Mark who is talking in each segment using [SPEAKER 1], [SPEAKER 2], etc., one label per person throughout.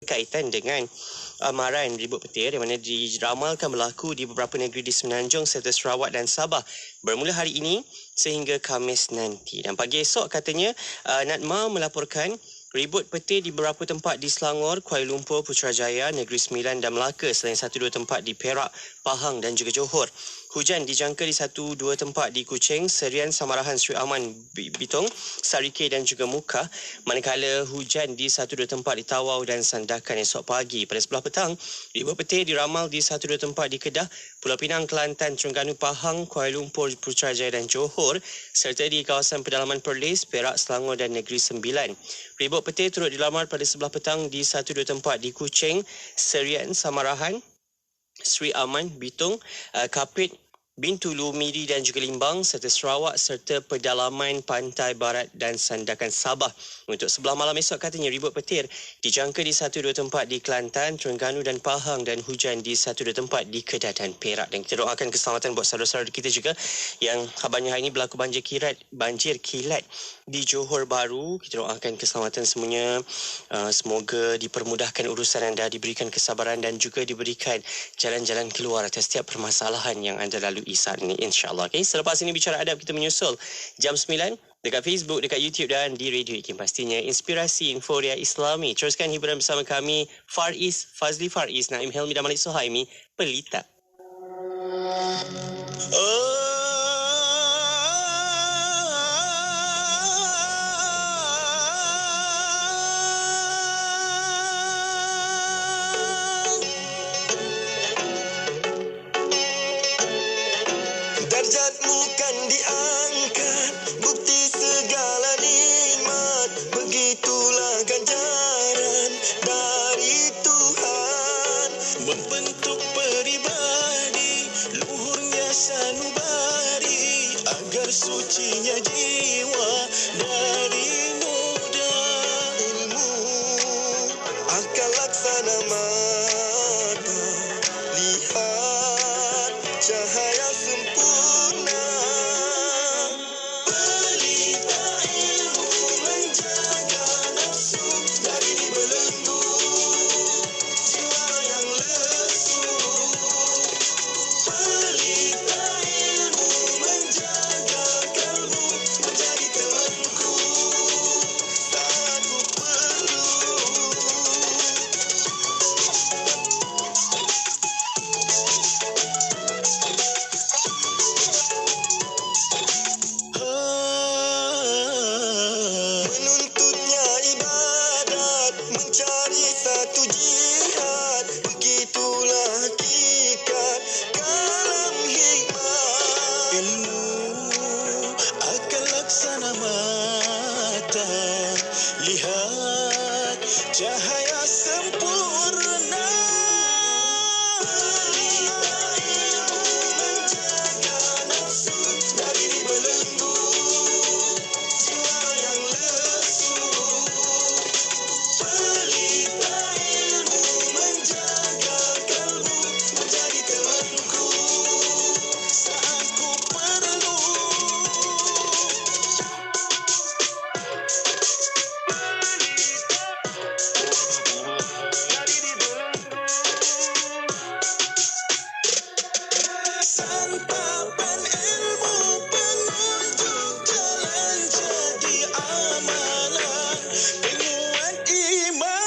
[SPEAKER 1] kaitan dengan amaran ribut petir yang mana diramalkan berlaku di beberapa negeri di Semenanjung serta Sarawak dan Sabah bermula hari ini sehingga Khamis nanti. Dan pagi esok katanya NADMA melaporkan ribut petir di beberapa tempat di Selangor, Kuala Lumpur, Putrajaya, Negeri Sembilan dan Melaka selain 1-2 tempat di Perak, Pahang dan juga Johor. Hujan dijangka di 1-2 tempat di Kuching, Serian, Samarahan, Sri Aman, Bitong, Sarike dan juga Muka. Manakala hujan di 1-2 tempat di Tawau dan Sandakan esok pagi. Pada sebelah petang, ribut petir diramal di 1-2 tempat di Kedah, Pulau Pinang, Kelantan, Terengganu, Pahang, Kuala Lumpur, Putrajaya dan Johor serta di kawasan pedalaman Perlis, Perak, Selangor dan Negeri Sembilan. Ribut petir turut dilamar pada sebelah petang di 1-2 tempat di Kuching, Serian, Samarahan, Sri Aman, Bitong, Kapit, Bintulu, Miri dan juga Limbang serta Sarawak serta pedalaman pantai barat dan Sandakan Sabah. Untuk sebelah malam esok katanya ribut petir dijangka di 1-2 tempat di Kelantan, Terengganu dan Pahang dan hujan di 1-2 tempat di Kedah dan Perak. Dan kita doakan keselamatan buat saudara-saudara kita juga yang kabarnya hari ini berlaku banjir kilat di Johor Bahru. Kita doakan keselamatan semuanya. Semoga dipermudahkan urusan anda, diberikan kesabaran dan juga diberikan jalan-jalan keluar atas setiap permasalahan yang anda lalui saat ini, insyaAllah. Okay? Selepas ini Bicara Adab kita menyusul jam 9 dekat Facebook, dekat YouTube dan di Radio IKIM pastinya. Inspirasi Inforia Islami. Teruskan hiburan bersama kami, Fazli Fariz, Naim Helmi dan Malik Suhaimi, Pelita.
[SPEAKER 2] Darjatmu kan diangkat, bukti segala nikmat, begitulah ganjaran dari Tuhan. Membentuk peribadi, luhurnya sanubari, agar sucinya jiwa dari muda. Ilmu, akal laksana mata, lihat cahaya sempurna. Pelita ilmu menjaga nafsu dari dibelenggu jiwa yang lesu. Pelita ilmu menjaga kalbu menjadi temanku saat ku perlu. Menuntutnya ibadat, mencari satu jihad, begitulah hakikat kalam hikmah. Ilmu akan laksana mata, lihat cahaya sempurna. Pelita ilmu menjaga nafsu dari dibelenggu jiwa yang lesu. Pelita ilmu menjaga kalbu menjadi temanku saat ku perlu. Dari dibelenggu santapan ilmu, penunjuk jalan jadi amalan, penguat iman.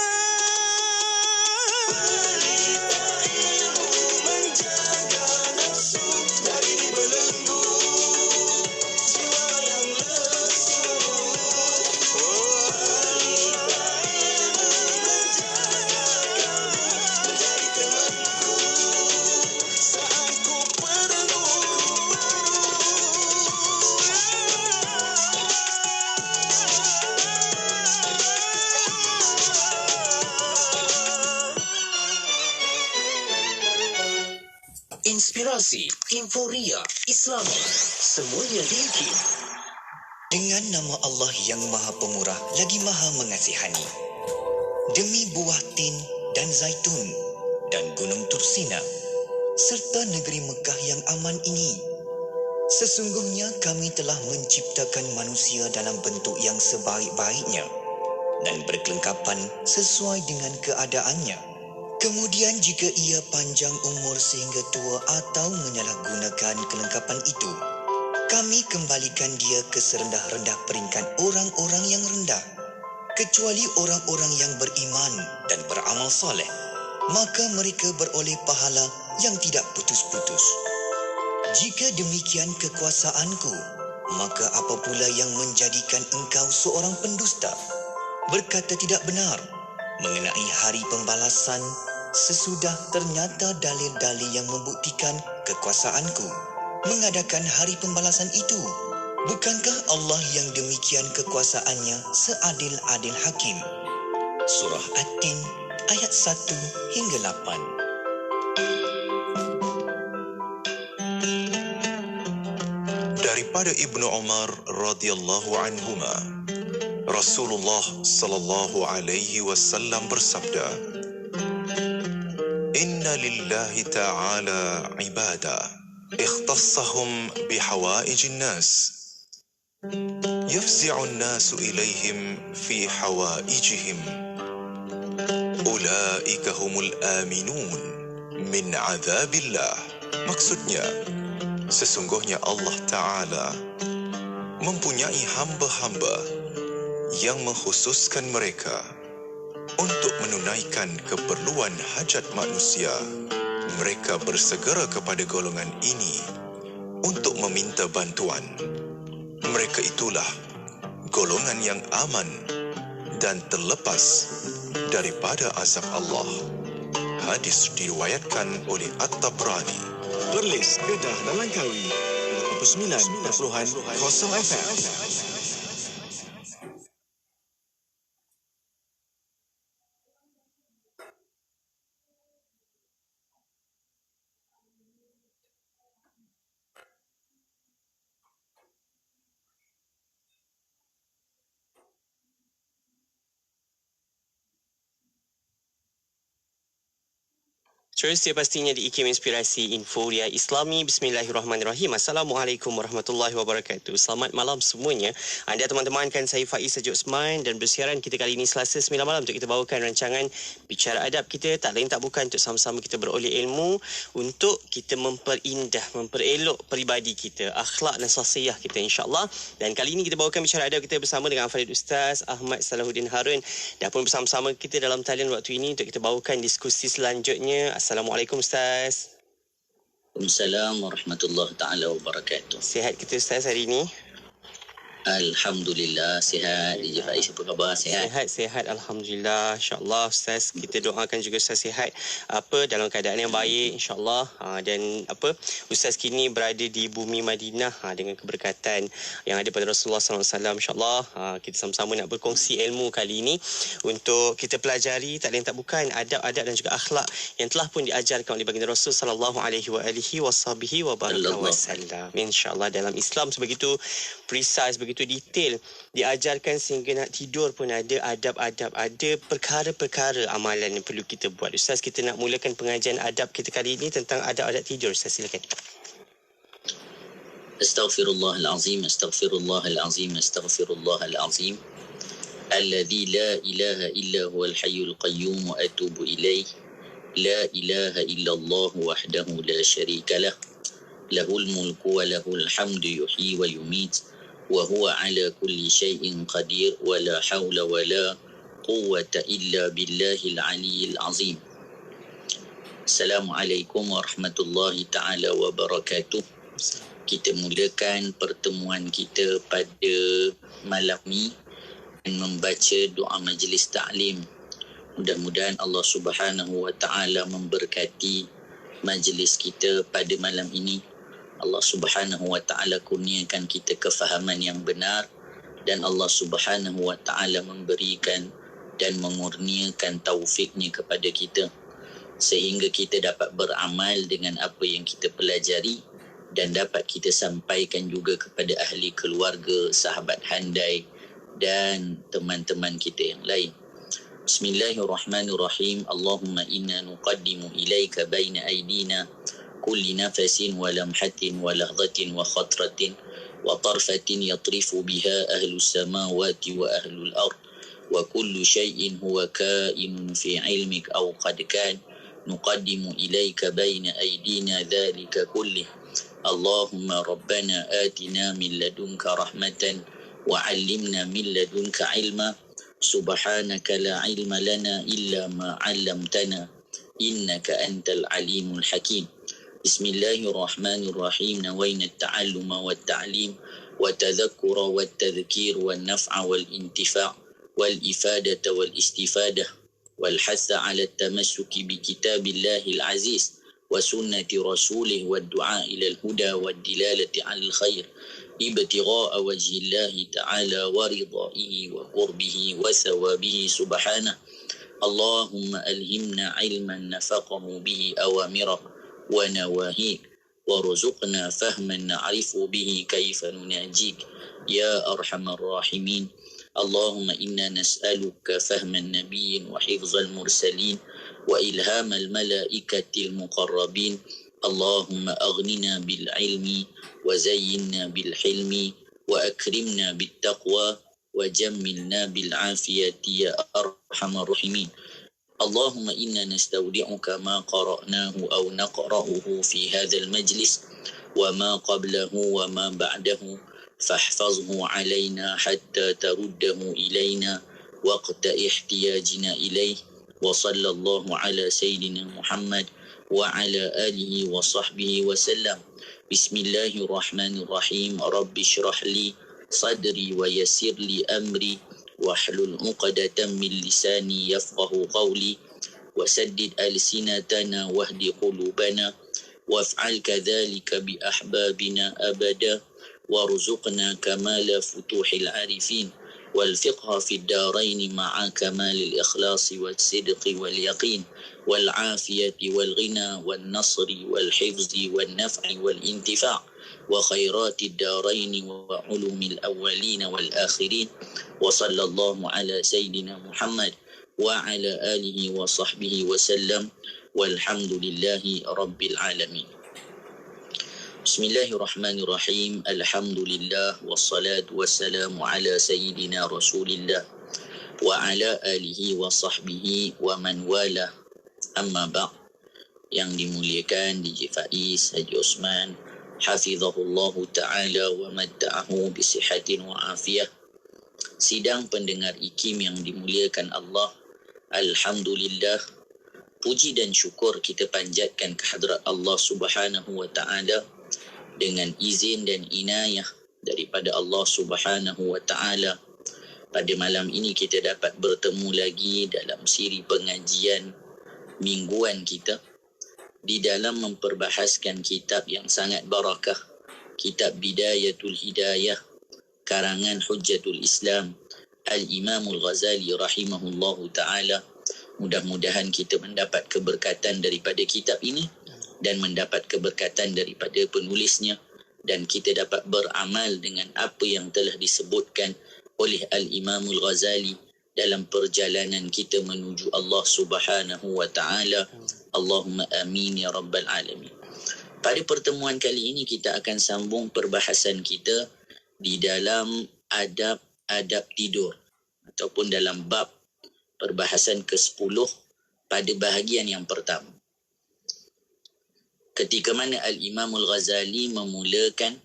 [SPEAKER 2] Pelita ilmu menjaga nafsu dari dibelenggu jiwa yang lesu. Pelita ilmu menjaga kalbu menjadi temanku saat ku perlu.
[SPEAKER 3] Inspirasi Inforia Islami. Semuanya di IKIM.
[SPEAKER 4] Dengan nama Allah yang Maha Pemurah lagi Maha Mengasihani. Demi buah tin dan zaitun dan gunung Tursina serta negeri Mekah yang aman ini, sesungguhnya kami telah menciptakan manusia dalam bentuk yang sebaik-baiknya dan berkelengkapan sesuai dengan keadaannya. Kemudian jika ia panjang umur sehingga tua atau menyalahgunakan kelengkapan itu, kami kembalikan dia ke serendah-rendah peringkat orang-orang yang rendah, kecuali orang-orang yang beriman dan beramal soleh. Maka mereka beroleh pahala yang tidak putus-putus. Jika demikian kekuasaanku, maka apa pula yang menjadikan engkau seorang pendusta, berkata tidak benar mengenai hari pembalasan sesudah ternyata dalil-dalil yang membuktikan kekuasaanku mengadakan hari pembalasan itu? Bukankah Allah yang demikian kekuasaannya seadil-adil hakim? Surah At-Tin ayat 1 hingga 8.
[SPEAKER 5] Daripada Ibnu Umar radhiyallahu anhuma, Rasulullah sallallahu alaihi wasallam bersabda, "Inna lillahi ta'ala ibadah ikhtassahum bihawaijin nas. يفزع الناس إليهم في حوائجهم أولئك هم الآمنون من عذاب الله." Maksudnya, sesungguhnya Allah Ta'ala mempunyai hamba-hamba yang mengkhususkan mereka untuk menunaikan keperluan hajat manusia. Mereka bersegera kepada golongan ini untuk meminta bantuan. Mereka itulah golongan yang aman dan terlepas daripada azab Allah. Hadis diriwayatkan oleh At-Tabrani.
[SPEAKER 2] Perlis, Kedah dan Langkawi 89.0 FM.
[SPEAKER 1] Terus dia pastinya di IKIM Inspirasi Inforia Islami. Bismillahirrahmanirrahim. Assalamualaikum warahmatullahi wabarakatuh. Selamat malam semuanya. Anda teman-teman, kan saya Faiz Sajuk Osman dan bersiaran kita kali ini Selasa 9 malam untuk kita bawakan rancangan Bicara Adab kita. Tak lain tak bukan untuk sama-sama kita beroleh ilmu, untuk kita memperindah, memperelok peribadi kita, akhlak dan sahsiah kita, insyaAllah. Dan kali ini kita bawakan Bicara Adab kita bersama dengan Farid Ustaz Ahmad Salahuddin Harun. Dan pun bersama-sama kita dalam talian waktu ini untuk kita bawakan diskusi selanjutnya. Assalamualaikum Ustaz.
[SPEAKER 6] Waalaikumsalam warahmatullahi taala wabarakatuh.
[SPEAKER 1] Sihat kita Ustaz hari ini?
[SPEAKER 6] Alhamdulillah sihat. DJ Faiz, apa khabar? Sihat?
[SPEAKER 1] Sihat. Alhamdulillah. InsyaAllah Ustaz, kita doakan juga Ustaz sihat dalam keadaan yang baik, insyaAllah. Dan Ustaz kini berada di bumi Madinah dengan keberkatan yang ada pada Rasulullah SAW, insyaAllah. Kita sama-sama nak berkongsi ilmu kali ini untuk kita pelajari tak lain tak bukan adab-adab dan juga akhlak yang telah pun diajarkan oleh baginda Rasul sallallahu alaihi wasallam. InsyaAllah dalam Islam sebegitu precise, begitu detail diajarkan sehingga nak tidur pun ada adab-adab, ada perkara-perkara amalan yang perlu kita buat. Ustaz, kita nak mulakan pengajian adab kita kali ini tentang adab-adab tidur. Ustaz, silakan.
[SPEAKER 6] Astaghfirullahalazim, astaghfirullahalazim, astaghfirullahalazim. Alladzi la ilaha illa huwal hayyul qayyum wa atubu ilaih. La ilaha illallah wahdahu la syarika lah. Lahul mulku wa lahul hamdu yuhyi wa yumit. وهو على كل شيء قدير ولا حول ولا قوة إلا بالله العلي العظيم. Assalamualaikum warahmatullahi ta'ala wabarakatuh. Kita mulakan pertemuan kita pada malam ini dengan membaca doa majlis ta'lim. Mudah-mudahan Allah Subhanahu wa ta'ala memberkati majlis kita pada malam ini. Allah Subhanahu wa ta'ala kurniakan kita kefahaman yang benar dan Allah Subhanahu wa ta'ala memberikan dan mengurniakan taufiknya kepada kita sehingga kita dapat beramal dengan apa yang kita pelajari dan dapat kita sampaikan juga kepada ahli keluarga, sahabat handai dan teman-teman kita yang lain. Bismillahirrahmanirrahim. Allahumma inna nuqaddimu ilaika baina aydina كل نفس ولمحة ولحظة وخطرة وطرفة يطرف بها أهل السماوات وأهل الأرض وكل شيء هو كائن في علمك أو قد كان نقدم إليك بين أيدينا ذلك كله اللهم ربنا آتنا من لدنك رحمة وعلمنا من لدنك علما سبحانك لا علم لنا إلا ما علمتنا إنك أنت العليم الحكيم بسم الله الرحمن الرحيم نوينا التعلم والتعليم والتذكر والتذكير والنفع والانتفاع والإفادة والاستفادة والحث على التمسك بكتاب الله العزيز وسنة رسوله والدعاء إلى الهدى والدلالة على الخير ابتغاء وجه الله تعالى ورضائه وقربه وثوابه سبحانه اللهم ألهمنا علما نفقه به أوامره ونواهيك وارزقنا فهما نعرف به كيف نناجيك يا أرحم الراحمين اللهم إنا نسألك فهم النبي وحفظ المرسلين وإلهام الملائكة المقربين اللهم أغننا بالعلم وزينا بالحلم وأكرمنا بالتقوى وجملنا بالعافية يا أرحم الراحمين اللهم إنا نستودعك ما قرأناه أو نقرأه في هذا المجلس وما قبله وما بعده فاحفظه علينا حتى ترده إلينا وقت احتياجنا إليه وصلى الله على سيدنا محمد وعلى آله وصحبه وسلم بسم الله الرحمن الرحيم رب اشرح لي صدري ويسر لي أمري واحلل عقدة من لساني يفقه قولي وسدد ألسنتنا واهد قلوبنا وافعل كذلك بأحبابنا أبدا وارزقنا كمال فتوح العارفين والفقه في الدارين مع كمال الإخلاص والصدق واليقين والعافية والغنى والنصر والحفظ والنفع والانتفاع وخيرات الدارين وعلوم الأولين والآخرين وصلى الله على سيدنا محمد وعلى آله وصحبه وسلم والحمد لله رب العالمين بسم الله الرحمن الرحيم الحمد لله والصلاة والسلام على سيدنا رسول الله وعلى آله وصحبه ومن والاه أما بعد yang dimuliakan DJ Faiz Haji Osman hafizahullahu ta'ala wa matta'ahu bisihatin wa afiyah. Sidang pendengar IKIM yang dimuliakan Allah, alhamdulillah, puji dan syukur kita panjatkan kehadrat Allah Subhanahu wa ta'ala dengan izin dan inayah daripada Allah Subhanahu wa ta'ala. Pada malam ini kita dapat bertemu lagi dalam siri pengajian mingguan kita di dalam memperbahaskan kitab yang sangat barakah, kitab Bidayatul Hidayah karangan Hujjatul Islam Al-Imam Al-Ghazali rahimahullahu ta'ala. Mudah-mudahan kita mendapat keberkatan daripada kitab ini dan mendapat keberkatan daripada penulisnya dan kita dapat beramal dengan apa yang telah disebutkan oleh Al-Imam Al-Ghazali dalam perjalanan kita menuju Allah Subhanahu wa ta'ala. Allahumma amin ya rabbal alamin. Pada pertemuan kali ini kita akan sambung perbahasan kita di dalam adab-adab tidur ataupun dalam bab perbahasan ke-10 pada bahagian yang pertama. Ketika mana Al-Imam Al-Ghazali memulakan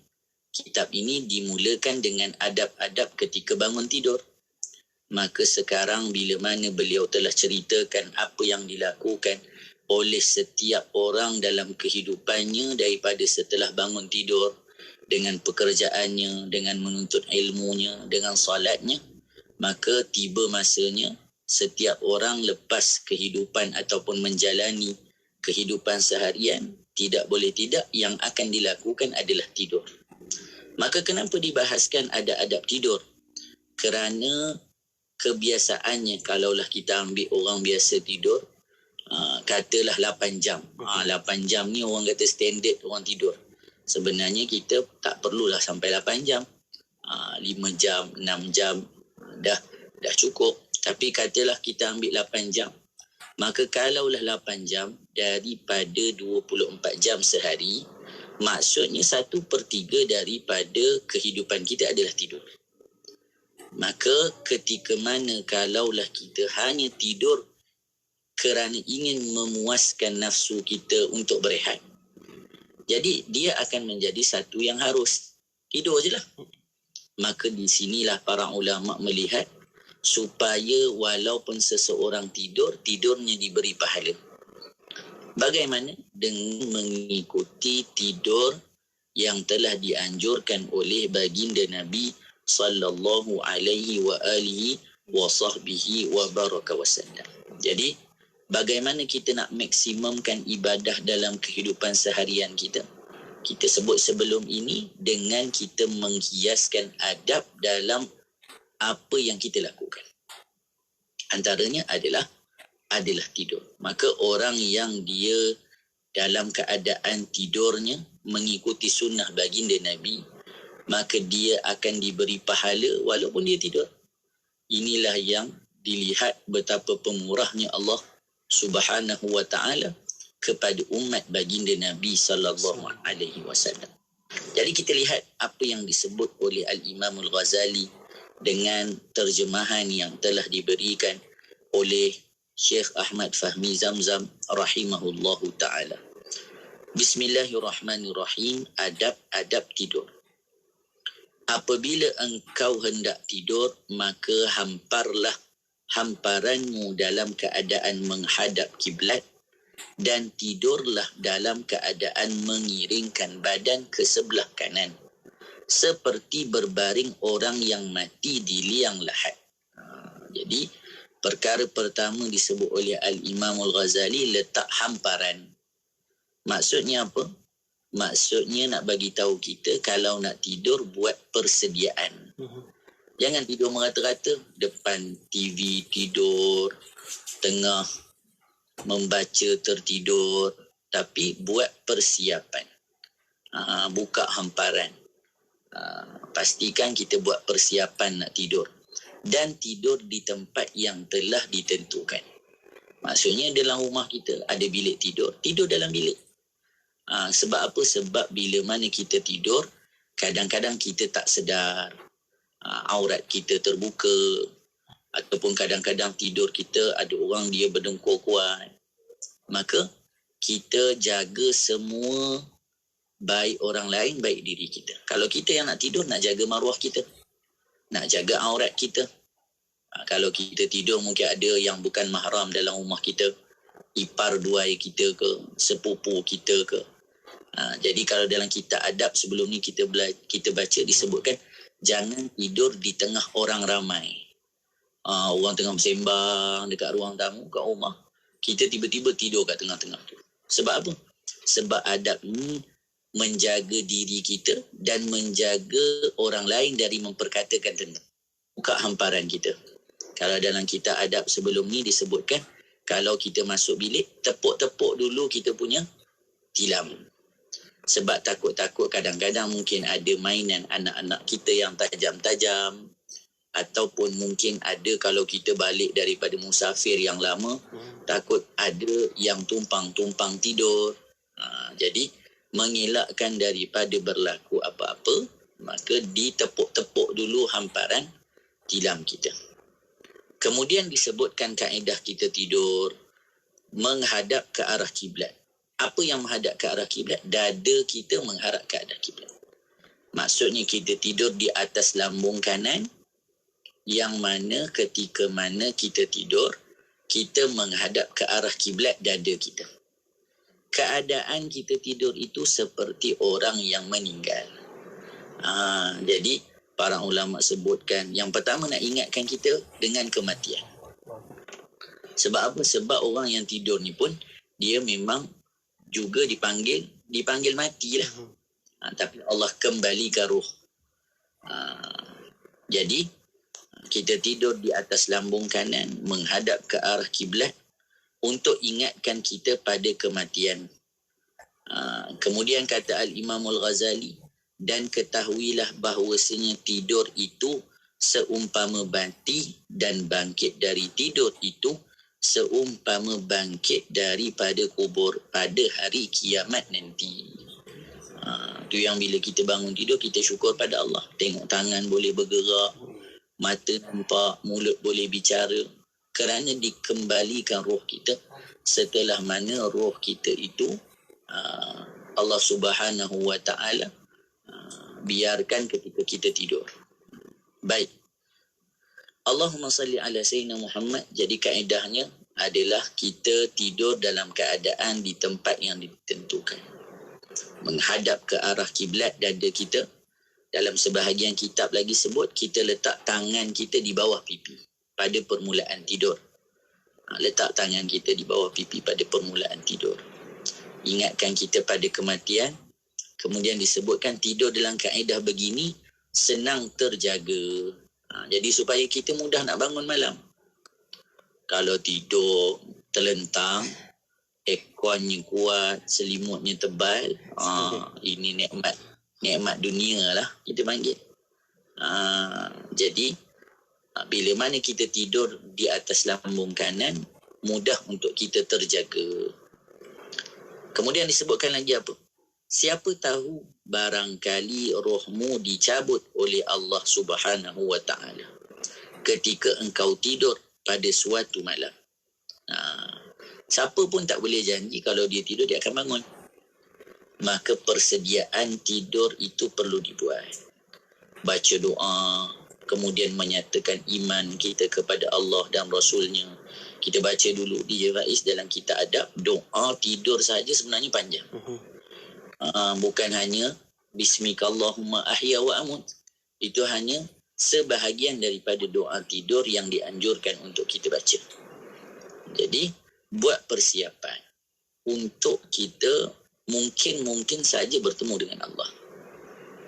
[SPEAKER 6] kitab ini dimulakan dengan adab-adab ketika bangun tidur. Maka sekarang bila mana beliau telah ceritakan apa yang dilakukan oleh setiap orang dalam kehidupannya daripada setelah bangun tidur dengan pekerjaannya, dengan menuntut ilmunya, dengan salatnya, maka tiba masanya setiap orang lepas kehidupan ataupun menjalani kehidupan seharian, tidak boleh tidak yang akan dilakukan adalah tidur. Maka kenapa dibahaskan ada adab tidur? Kerana kebiasaannya kalaulah kita ambil orang biasa tidur, katalah 8 jam. 8 jam ni orang kata standard orang tidur. Sebenarnya kita tak perlulah sampai 8 jam. 5 jam, 6 jam dah cukup. Tapi katalah kita ambil 8 jam. Maka kalaulah 8 jam daripada 24 jam sehari, maksudnya 1/3 daripada kehidupan kita adalah tidur. Maka ketika mana kalaulah kita hanya tidur kerana ingin memuaskan nafsu kita untuk berehat, jadi dia akan menjadi satu yang harus. Tidur je lah. Maka di sinilah para ulama melihat supaya walaupun seseorang tidur, tidurnya diberi pahala. Bagaimana? Dengan mengikuti tidur yang telah dianjurkan oleh baginda Nabi sallallahu alaihi wa alihi wa sahbihi wa baraka wasallam. Jadi, bagaimana kita nak maksimumkan ibadah dalam kehidupan seharian kita? Kita sebut sebelum ini dengan kita menghiaskan adab dalam apa yang kita lakukan. Antaranya adalah tidur. Maka orang yang dia dalam keadaan tidurnya mengikuti sunnah baginda Nabi, maka dia akan diberi pahala walaupun dia tidur. Inilah yang dilihat betapa pemurahnya Allah Subhanahu wa taala kepada umat baginda Nabi sallallahu alaihi wasallam. Jadi kita lihat apa yang disebut oleh Al-Imam Al-Ghazali dengan terjemahan yang telah diberikan oleh Syekh Ahmad Fahmi Zamzam rahimahullahu taala. Bismillahirrahmanirrahim. Adab tidur. Apabila engkau hendak tidur, maka hamparlah hamparanmu dalam keadaan menghadap kiblat dan tidurlah dalam keadaan mengiringkan badan ke sebelah kanan seperti berbaring orang yang mati di liang lahat. Jadi perkara pertama disebut oleh Al-Imam Al-Ghazali, letak hamparan. Maksudnya apa? Maksudnya nak bagi tahu kita kalau nak tidur buat persediaan. Jangan tidur merata-rata, depan TV tidur, tengah membaca tertidur, tapi buat persiapan. Buka hamparan. Pastikan kita buat persiapan nak tidur dan tidur di tempat yang telah ditentukan. Maksudnya dalam rumah kita ada bilik tidur dalam bilik. Sebab apa? Sebab bila mana kita tidur, kadang-kadang kita tak sedar, aurat kita terbuka, ataupun kadang-kadang tidur kita ada orang dia berdengkur kuat. Maka kita jaga semua, baik orang lain, baik diri kita. Kalau kita yang nak tidur, nak jaga maruah kita, nak jaga aurat kita. Kalau kita tidur mungkin ada yang bukan mahram dalam rumah kita, ipar duai kita ke, sepupu kita ke. Jadi kalau dalam kitab adab sebelum ni kita baca disebutkan jangan tidur di tengah orang ramai. Orang tengah bersembang dekat ruang tamu kat rumah, kita tiba-tiba tidur kat tengah-tengah tu. Sebab apa? Sebab adab ni menjaga diri kita dan menjaga orang lain dari memperkatakan tentang buka hamparan kita. Kalau dalam kitab adab sebelum ni disebutkan, kalau kita masuk bilik, tepuk-tepuk dulu kita punya tilam. Sebab takut-takut kadang-kadang mungkin ada mainan anak-anak kita yang tajam-tajam, ataupun mungkin ada kalau kita balik daripada musafir yang lama, takut ada yang tumpang-tumpang tidur. Jadi mengelakkan daripada berlaku apa-apa, maka ditepuk-tepuk dulu hamparan tilam kita. Kemudian disebutkan kaedah kita tidur menghadap ke arah kiblat. Apa yang menghadap ke arah kiblat? Dada kita menghadap ke arah kiblat. Maksudnya kita tidur di atas lambung kanan, yang mana ketika mana kita tidur, kita menghadap ke arah kiblat dada kita. Keadaan kita tidur itu seperti orang yang meninggal. Jadi para ulama sebutkan, yang pertama nak ingatkan kita dengan kematian. Sebab apa? Sebab orang yang tidur ni pun dia memang juga dipanggil matilah. Tapi Allah kembalikan roh. Jadi kita tidur di atas lambung kanan menghadap ke arah kiblat untuk ingatkan kita pada kematian. Kemudian kata Al-Imam Al-Ghazali, dan ketahuilah bahawasanya tidur itu seumpama mati dan bangkit dari tidur itu seumpama bangkit daripada kubur pada hari kiamat nanti. Itu yang bila kita bangun tidur, kita syukur pada Allah. Tengok tangan boleh bergerak, mata nampak, mulut boleh bicara, kerana dikembalikan roh kita setelah mana roh kita itu Allah Subhanahu wa taala biarkan ketika kita tidur. Baik. Allahumma salli ala sayyidina Muhammad. Jadi kaedahnya adalah kita tidur dalam keadaan di tempat yang ditentukan. Menghadap ke arah kiblat dada kita. Dalam sebahagian kitab lagi sebut, kita letak tangan kita di bawah pipi pada permulaan tidur. Letak tangan kita di bawah pipi pada permulaan tidur. Ingatkan kita pada kematian. Kemudian disebutkan tidur dalam kaedah begini senang terjaga. Jadi supaya kita mudah nak bangun malam. Kalau tidur terlentang, airconnya kuat, selimutnya tebal, ini nikmat dunia lah kita panggil. Jadi bila mana kita tidur di atas lambung kanan, mudah untuk kita terjaga. Kemudian disebutkan lagi apa? Siapa tahu barangkali rohmu dicabut oleh Allah Subhanahu wa taala ketika engkau tidur pada suatu malam. Siapa pun tak boleh janji kalau dia tidur dia akan bangun. Maka persediaan tidur itu perlu dibuat. Baca doa, kemudian menyatakan iman kita kepada Allah dan Rasulnya. Kita baca dulu di Faiz dalam kitab adab, doa tidur saja sebenarnya panjang. Bukan hanya Bismikallahumma ahya wa amut. Itu hanya sebahagian daripada doa tidur yang dianjurkan untuk kita baca. Jadi buat persiapan untuk kita mungkin saja bertemu dengan Allah.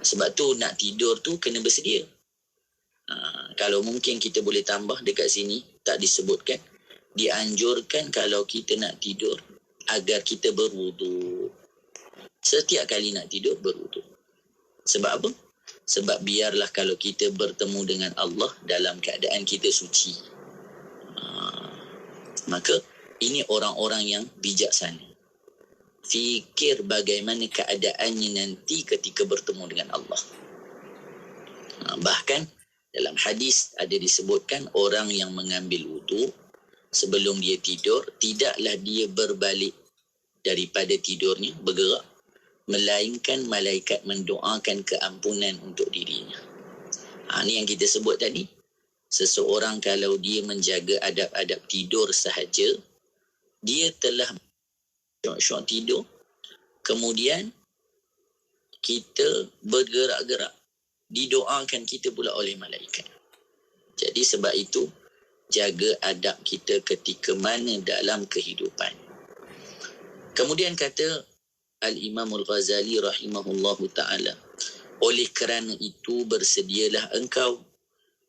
[SPEAKER 6] Sebab tu nak tidur tu kena bersedia. Kalau mungkin kita boleh tambah dekat sini, tak disebutkan, dianjurkan kalau kita nak tidur agar kita berwudu. Setiap kali nak tidur berwudu. Sebab apa? Sebab biarlah kalau kita bertemu dengan Allah dalam keadaan kita suci. Maka ini orang-orang yang bijaksana. Fikir bagaimana keadaannya nanti ketika bertemu dengan Allah. Bahkan dalam hadis ada disebutkan orang yang mengambil wudu sebelum dia tidur, tidaklah dia berbalik daripada tidurnya, bergerak, melainkan malaikat mendoakan keampunan untuk dirinya. Ini yang kita sebut tadi. Seseorang kalau dia menjaga adab-adab tidur sahaja, dia telah syok-syok tidur, kemudian kita bergerak-gerak, didoakan kita pula oleh malaikat. Jadi sebab itu, jaga adab kita ketika mana dalam kehidupan. Kemudian kata Al-Imam Al-Ghazali rahimahullahu ta'ala, oleh kerana itu bersedialah engkau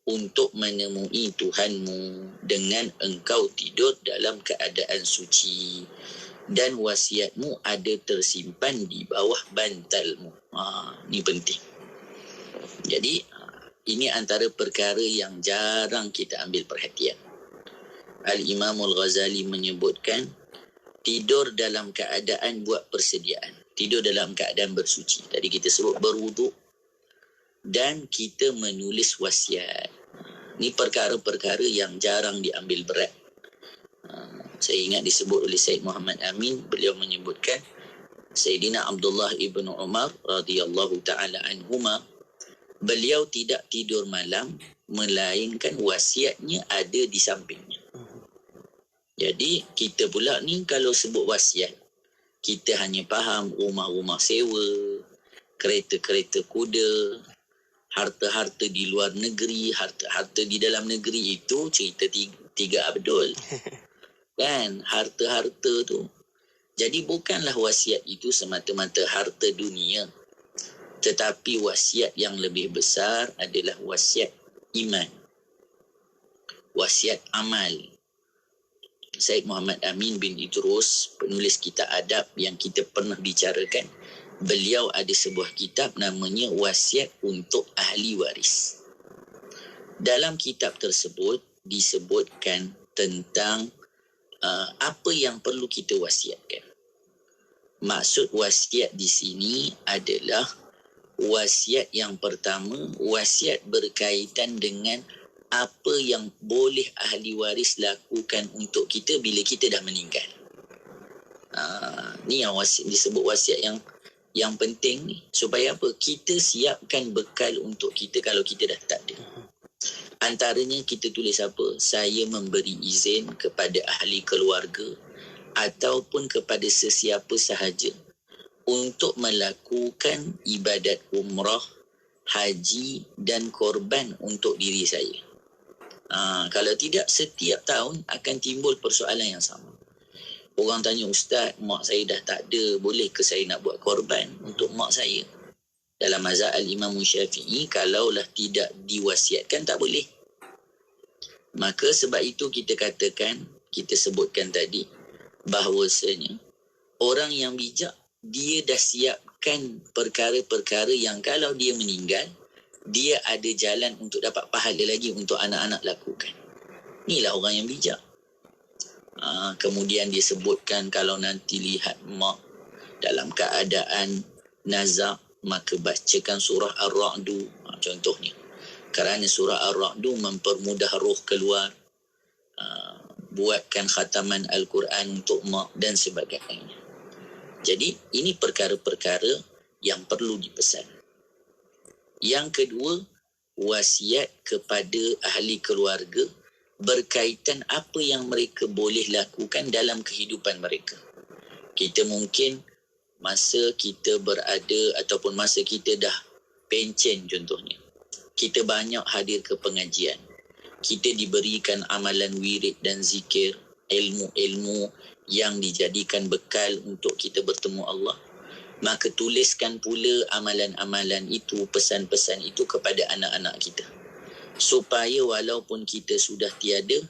[SPEAKER 6] untuk menemui Tuhanmu dengan engkau tidur dalam keadaan suci dan wasiatmu ada tersimpan di bawah bantalmu. Ini penting. Jadi ini antara perkara yang jarang kita ambil perhatian. Al-Imam Al-Ghazali menyebutkan tidur dalam keadaan buat persediaan. Tidur dalam keadaan bersuci. Tadi kita sebut berwuduk. Dan kita menulis wasiat. Ini perkara-perkara yang jarang diambil berat. Saya ingat disebut oleh Syed Muhammad Amin. Beliau menyebutkan Sayyidina Abdullah ibn Umar radhiyallahu ta'ala anhuma, beliau tidak tidur malam melainkan wasiatnya ada di sampingnya. Jadi kita pula ni kalau sebut wasiat, kita hanya faham rumah-rumah sewa, kereta-kereta kuda, harta-harta di luar negeri, harta-harta di dalam negeri, itu cerita tiga Abdul. Kan, harta-harta tu. Jadi bukanlah wasiat itu semata-mata harta dunia. Tetapi wasiat yang lebih besar adalah wasiat iman. Wasiat amal. Syed Muhammad Amin bin Idrus, penulis kitab adab yang kita pernah bicarakan, beliau ada sebuah kitab namanya Wasiat untuk Ahli Waris. Dalam kitab tersebut disebutkan tentang apa yang perlu kita wasiatkan. Maksud wasiat di sini adalah wasiat yang pertama, wasiat berkaitan dengan apa yang boleh ahli waris lakukan untuk kita bila kita dah meninggal. Ni yang disebut wasiat yang penting ni. Supaya apa? Kita siapkan bekal untuk kita kalau kita dah tak ada. Antaranya kita tulis apa? Saya memberi izin kepada ahli keluarga ataupun kepada sesiapa sahaja untuk melakukan ibadat umrah, haji dan korban untuk diri saya. Kalau tidak, setiap tahun akan timbul persoalan yang sama. Orang tanya, Ustaz, mak saya dah tak ada, boleh ke saya nak buat korban untuk mak saya? Dalam mazhab Al-Imam Syafi'i, kalaulah tidak diwasiatkan, tak boleh. Maka sebab itu kita katakan, kita sebutkan tadi, bahawasanya orang yang bijak, dia dah siapkan perkara-perkara yang kalau dia meninggal, dia ada jalan untuk dapat pahala lagi untuk anak-anak lakukan. Inilah orang yang bijak. Kemudian dia sebutkan kalau nanti lihat mak dalam keadaan nazak, maka bacakan surah Ar-Ra'du, contohnya. Kerana surah Ar-Ra'du mempermudah roh keluar, buatkan khataman Al-Quran untuk mak dan sebagainya. Jadi ini perkara-perkara yang perlu dipesan. Yang kedua, wasiat kepada ahli keluarga berkaitan apa yang mereka boleh lakukan dalam kehidupan mereka. Kita mungkin masa kita berada ataupun masa kita dah pencen contohnya, kita banyak hadir ke pengajian. Kita diberikan amalan wirid dan zikir, ilmu-ilmu yang dijadikan bekal untuk kita bertemu Allah. Maka tuliskan pula amalan-amalan itu, pesan-pesan itu kepada anak-anak kita. Supaya walaupun kita sudah tiada,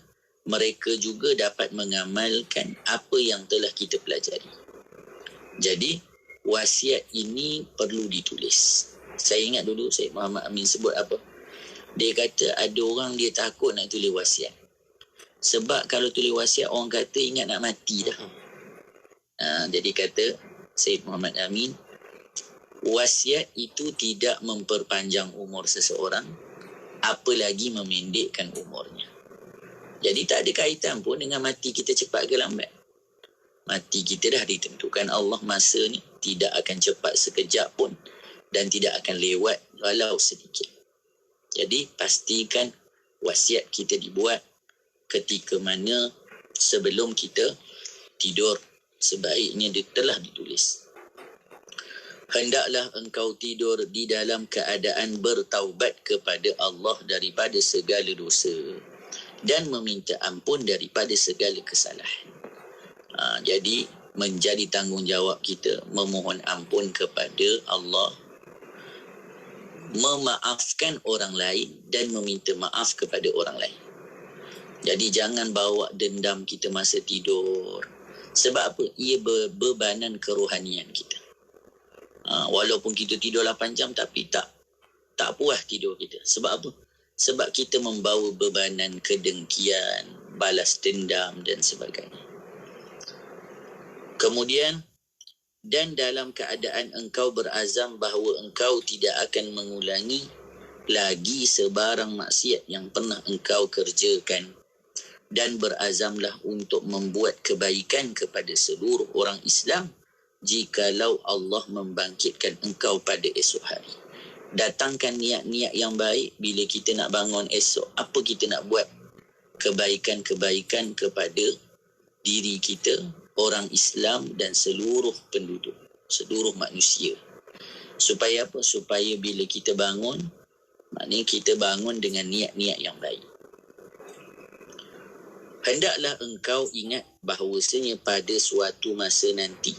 [SPEAKER 6] mereka juga dapat mengamalkan apa yang telah kita pelajari. Jadi, wasiat ini perlu ditulis. Saya ingat dulu Syed Muhammad Amin sebut apa? Dia kata ada orang dia takut nak tulis wasiat. Sebab kalau tulis wasiat, orang kata ingat nak mati dah. Jadi kata Syed Muhammad Amin, wasiat itu tidak memperpanjang umur seseorang, apalagi memendekkan umurnya. Jadi tak ada kaitan pun dengan mati kita cepat ke lambat. Mati kita dah ditentukan Allah masa ni, tidak akan cepat sekejap pun dan tidak akan lewat walau sedikit. Jadi pastikan wasiat kita dibuat ketika mana sebelum kita tidur, sebaiknya dia telah ditulis. Hendaklah engkau tidur di dalam keadaan bertaubat kepada Allah daripada segala dosa dan meminta ampun daripada segala kesalahan. Jadi menjadi tanggungjawab kita memohon ampun kepada Allah, memaafkan orang lain dan meminta maaf kepada orang lain. Jadi jangan bawa dendam kita masa tidur. Sebab apa? Ia bebanan kerohanian kita. Walaupun kita tidur 8 jam tapi tak puas tidur kita. Sebab apa? Sebab kita membawa bebanan kedengkian, balas dendam dan sebagainya. Kemudian, dan dalam keadaan engkau berazam bahawa engkau tidak akan mengulangi lagi sebarang maksiat yang pernah engkau kerjakan, dan berazamlah untuk membuat kebaikan kepada seluruh orang Islam jikalau Allah membangkitkan engkau pada esok hari. Datangkan niat-niat yang baik bila kita nak bangun esok. Apa kita nak buat? Kebaikan-kebaikan kepada diri kita, orang Islam dan seluruh penduduk, seluruh manusia. Supaya apa? Supaya bila kita bangun, maknanya kita bangun dengan niat-niat yang baik. Hendaklah engkau ingat bahawasanya pada suatu masa nanti,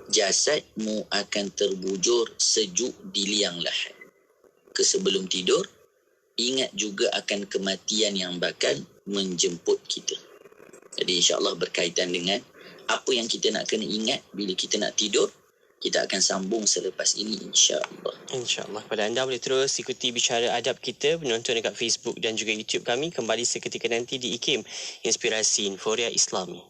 [SPEAKER 6] jasadmu akan terbujur sejuk di liang lahat. Sebelum tidur, ingat juga akan kematian yang bakal menjemput kita. Jadi insya-Allah berkaitan dengan apa yang kita nak kena ingat bila kita nak tidur, kita akan sambung selepas ini insya-Allah.
[SPEAKER 1] InsyaAllah. Pada anda boleh terus ikuti bicara adab kita, menonton dekat Facebook dan juga YouTube kami. Kembali seketika nanti di IKIM, Inspirasi Inforia Islami.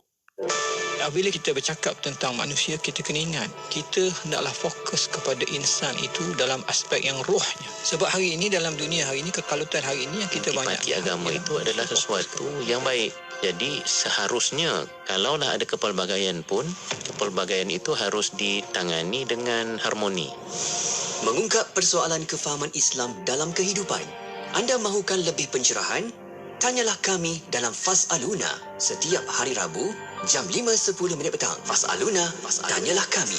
[SPEAKER 7] Bila kita bercakap tentang manusia, kita kena ingat, kita hendaklah fokus kepada insan itu dalam aspek yang rohnya. Sebab hari ini, dalam dunia hari ini, kekalutan hari ini yang kita banyak.
[SPEAKER 8] Intisipasi agama itu adalah sesuatu yang baik. Jadi seharusnya kalaulah ada kepelbagaian pun, kepelbagaian itu harus ditangani dengan harmoni.
[SPEAKER 3] Mengungkap persoalan kefahaman Islam dalam kehidupan. Anda mahukan lebih pencerahan? Tanyalah kami dalam Fas'aluna setiap hari Rabu jam 5.10 petang. Fas'aluna, tanyalah kami.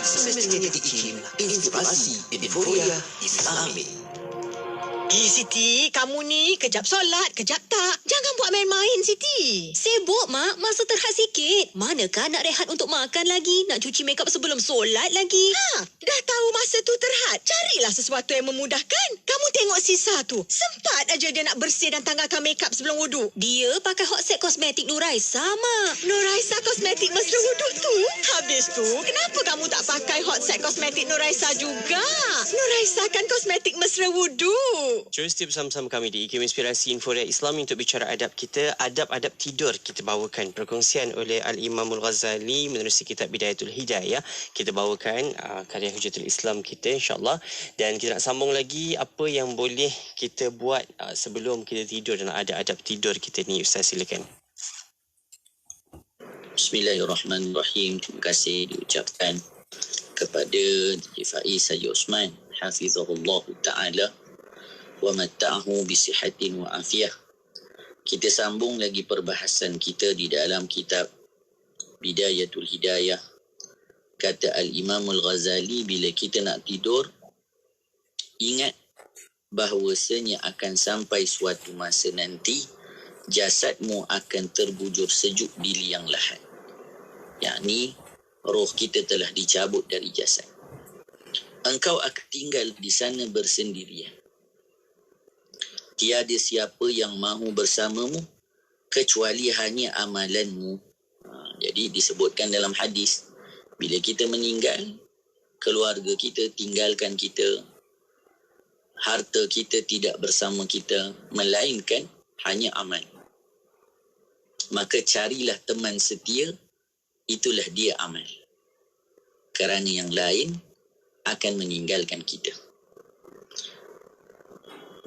[SPEAKER 3] Semestinya diikim inspirasi euforia Islami.
[SPEAKER 9] Siti, kamu ni kejap solat, kejap tak. Jangan buat main-main, Siti. Sibuk, Mak. Masa terhad sikit. Manakah nak rehat untuk makan lagi? Nak cuci makeup sebelum solat lagi? Dah tahu masa tu terhad. Carilah sesuatu yang memudahkan. Kamu tengok Sisa tu. Sempat aja dia nak bersih dan tanggalkan makeup sebelum wuduk. Dia pakai hot set kosmetik Nuraisa, Mak. Nuraisa kosmetik mesra wuduk tu? Habis tu, kenapa kamu tak pakai hot set kosmetik Nuraisa juga? Nuraisa kan kosmetik mesra wuduk.
[SPEAKER 1] Jom setiap bersama-sama kami di IKIM Inspirasi Inforia Islami untuk bicara adab kita. Adab-adab tidur kita bawakan. Perkongsian oleh Al-Imamul Ghazali menerusi kitab Bidayatul Hidayah. Kita bawakan karya Hujjatul Islam kita, insyaAllah. Dan kita nak sambung lagi apa yang boleh kita buat sebelum kita tidur dan adab-adab tidur kita ni. Ustaz, silakan.
[SPEAKER 6] Bismillahirrahmanirrahim. Terima kasih diucapkan kepada Faiz Haji Osman hafizahullah ta'ala wa matta'ahu bisihatin wa afiyah. Kita sambung lagi perbahasan kita di dalam kitab Bidayatul Hidayah. Kata Al-Imamul Ghazali, bila kita nak tidur, ingat bahawasanya akan sampai suatu masa nanti jasadmu akan terbujur sejuk di liang lahat. Yakni roh kita telah dicabut dari jasad. Engkau akan tinggal di sana bersendirian. Tiada siapa yang mahu bersamamu kecuali hanya amalanmu. Jadi disebutkan dalam hadis, bila kita meninggal, keluarga kita tinggalkan kita, harta kita tidak bersama kita, melainkan hanya amal. Maka carilah teman setia, itulah dia amal. Kerana yang lain akan meninggalkan kita.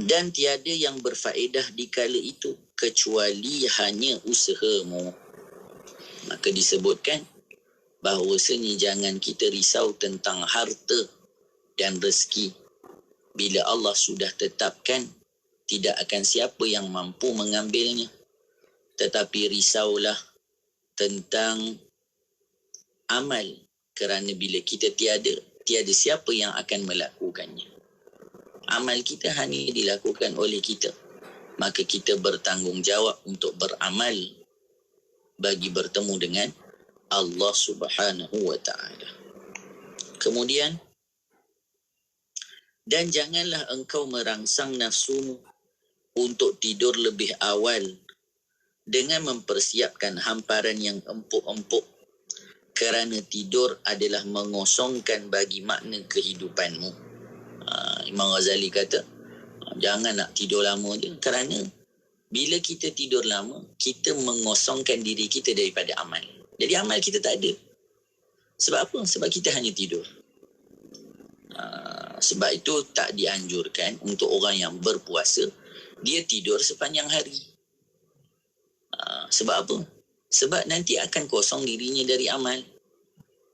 [SPEAKER 6] Dan tiada yang berfaedah di kala itu kecuali hanya usahamu. Maka disebutkan bahawasanya jangan kita risau tentang harta dan rezeki. Bila Allah sudah tetapkan, tidak akan siapa yang mampu mengambilnya. Tetapi risaulah tentang amal, kerana bila kita tiada siapa yang akan melakukannya. Amal kita hanya dilakukan oleh kita. Maka kita bertanggungjawab untuk beramal bagi bertemu dengan Allah Subhanahu wa ta'ala. Kemudian, dan janganlah engkau merangsang nafsumu untuk tidur lebih awal dengan mempersiapkan hamparan yang empuk-empuk, kerana tidur adalah mengosongkan bagi makna kehidupanmu. Imam Ghazali kata, jangan nak tidur lama je, kerana bila kita tidur lama, kita mengosongkan diri kita daripada amal. Jadi amal kita tak ada. Sebab apa? Sebab kita hanya tidur. Sebab itu tak dianjurkan untuk orang yang berpuasa, dia tidur sepanjang hari. Sebab apa? Sebab nanti akan kosong dirinya dari amal.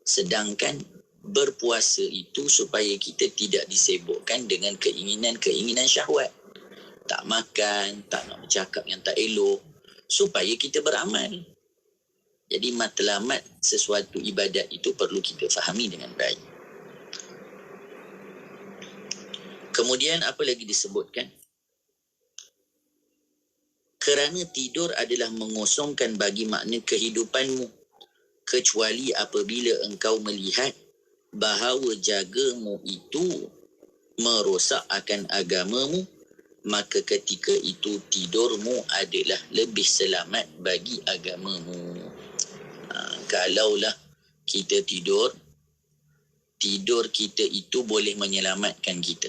[SPEAKER 6] Sedangkan berpuasa itu supaya kita tidak disibukkan dengan keinginan-keinginan syahwat. Tak makan, tak nak bercakap yang tak elok, supaya kita beramal. Jadi matlamat sesuatu ibadat itu perlu kita fahami dengan baik. Kemudian apa lagi disebutkan? Kerana tidur adalah mengosongkan bagi makna kehidupanmu, kecuali apabila engkau melihat bahawa jagamu itu merosak akan agamamu, maka ketika itu tidurmu adalah lebih selamat bagi agamamu. Kalaulah kita tidur kita itu boleh menyelamatkan kita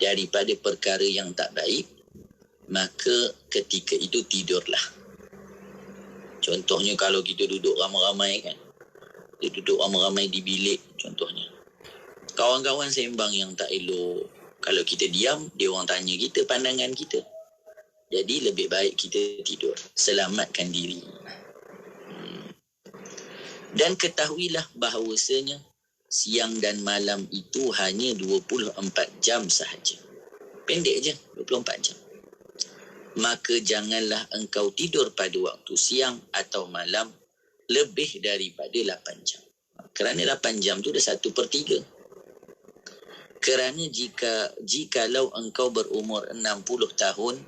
[SPEAKER 6] daripada perkara yang tak baik, maka ketika itu tidurlah. Contohnya kalau kita duduk ramai-ramai kan. Kita duduk ramai-ramai di bilik contohnya. Kawan-kawan sembang yang tak elok. Kalau kita diam, dia orang tanya kita pandangan kita. Jadi lebih baik kita tidur. Selamatkan diri. Dan ketahuilah bahawasanya siang dan malam itu hanya 24 jam sahaja. Pendek je, 24 jam. Maka janganlah engkau tidur pada waktu siang atau malam lebih daripada 8 jam. Kerana 8 jam tu dah 1/3. Kerana jikalau engkau berumur 60 tahun,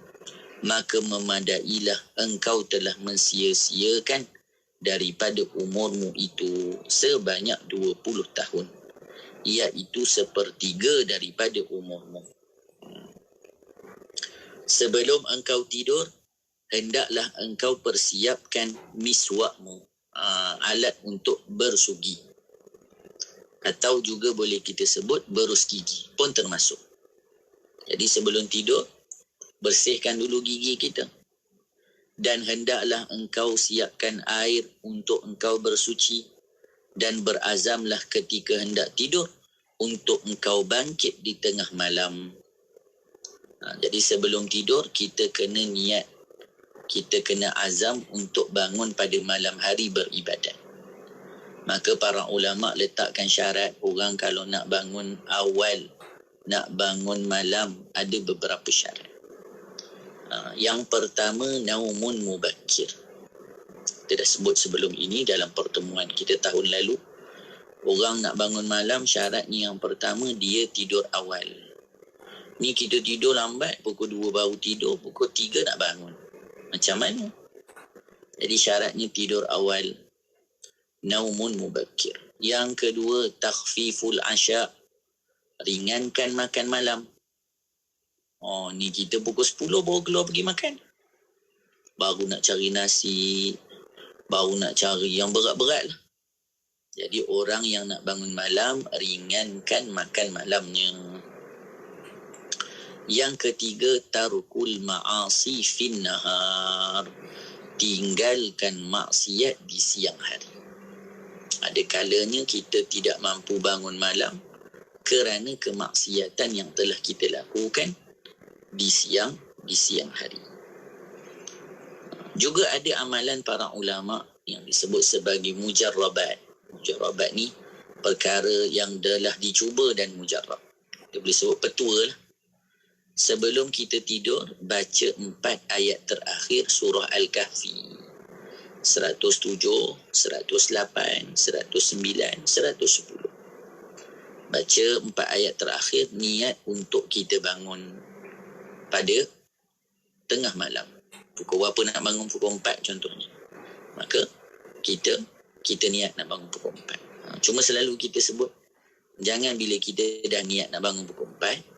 [SPEAKER 6] maka memadailah engkau telah mensia-siakan daripada umurmu itu sebanyak 20 tahun. Iaitu 1/3 daripada umurmu. Sebelum engkau tidur, hendaklah engkau persiapkan miswakmu, alat untuk bersugi. Atau juga boleh kita sebut berus gigi pun termasuk. Jadi sebelum tidur, bersihkan dulu gigi kita. Dan hendaklah engkau siapkan air untuk engkau bersuci. Dan berazamlah ketika hendak tidur untuk engkau bangkit di tengah malam. Jadi sebelum tidur, kita kena niat. Kita kena azam untuk bangun pada malam hari beribadat. Maka para ulama letakkan syarat orang kalau nak bangun awal, nak bangun malam, ada beberapa syarat. Yang pertama, naumun mubakir. Kita dah sebut sebelum ini dalam pertemuan kita tahun lalu. Orang nak bangun malam, syaratnya yang pertama, dia tidur awal. Ni kita tidur lambat, pukul 2 baru tidur, pukul 3 nak bangun. Macam mana? Jadi syaratnya tidur awal. Naumun mubakir. Yang kedua, takhfiful asya. Ringankan makan malam. Ni kita pukul 10 baru keluar pergi makan. Baru nak cari nasi. Baru nak cari yang berat-berat lah. Jadi orang yang nak bangun malam, ringankan makan malamnya. Yang ketiga, tarkul ma'asi fin nahar. Tinggalkan maksiat di siang hari. Ada kalanya kita tidak mampu bangun malam kerana kemaksiatan yang telah kita lakukan di siang hari. Juga ada amalan para ulama yang disebut sebagai mujarrabat. Mujarrabat ni perkara yang telah dicuba dan mujarrab. Kita boleh sebut petua lah. Sebelum kita tidur, baca 4 ayat terakhir surah Al-Kahfi. 107, 108, 109, 110. Baca 4 ayat terakhir, niat untuk kita bangun pada tengah malam. Pukul berapa nak bangun? Pukul 4 contohnya. Maka kita niat nak bangun pukul 4. Cuma selalu kita sebut, jangan bila kita dah niat nak bangun pukul 4,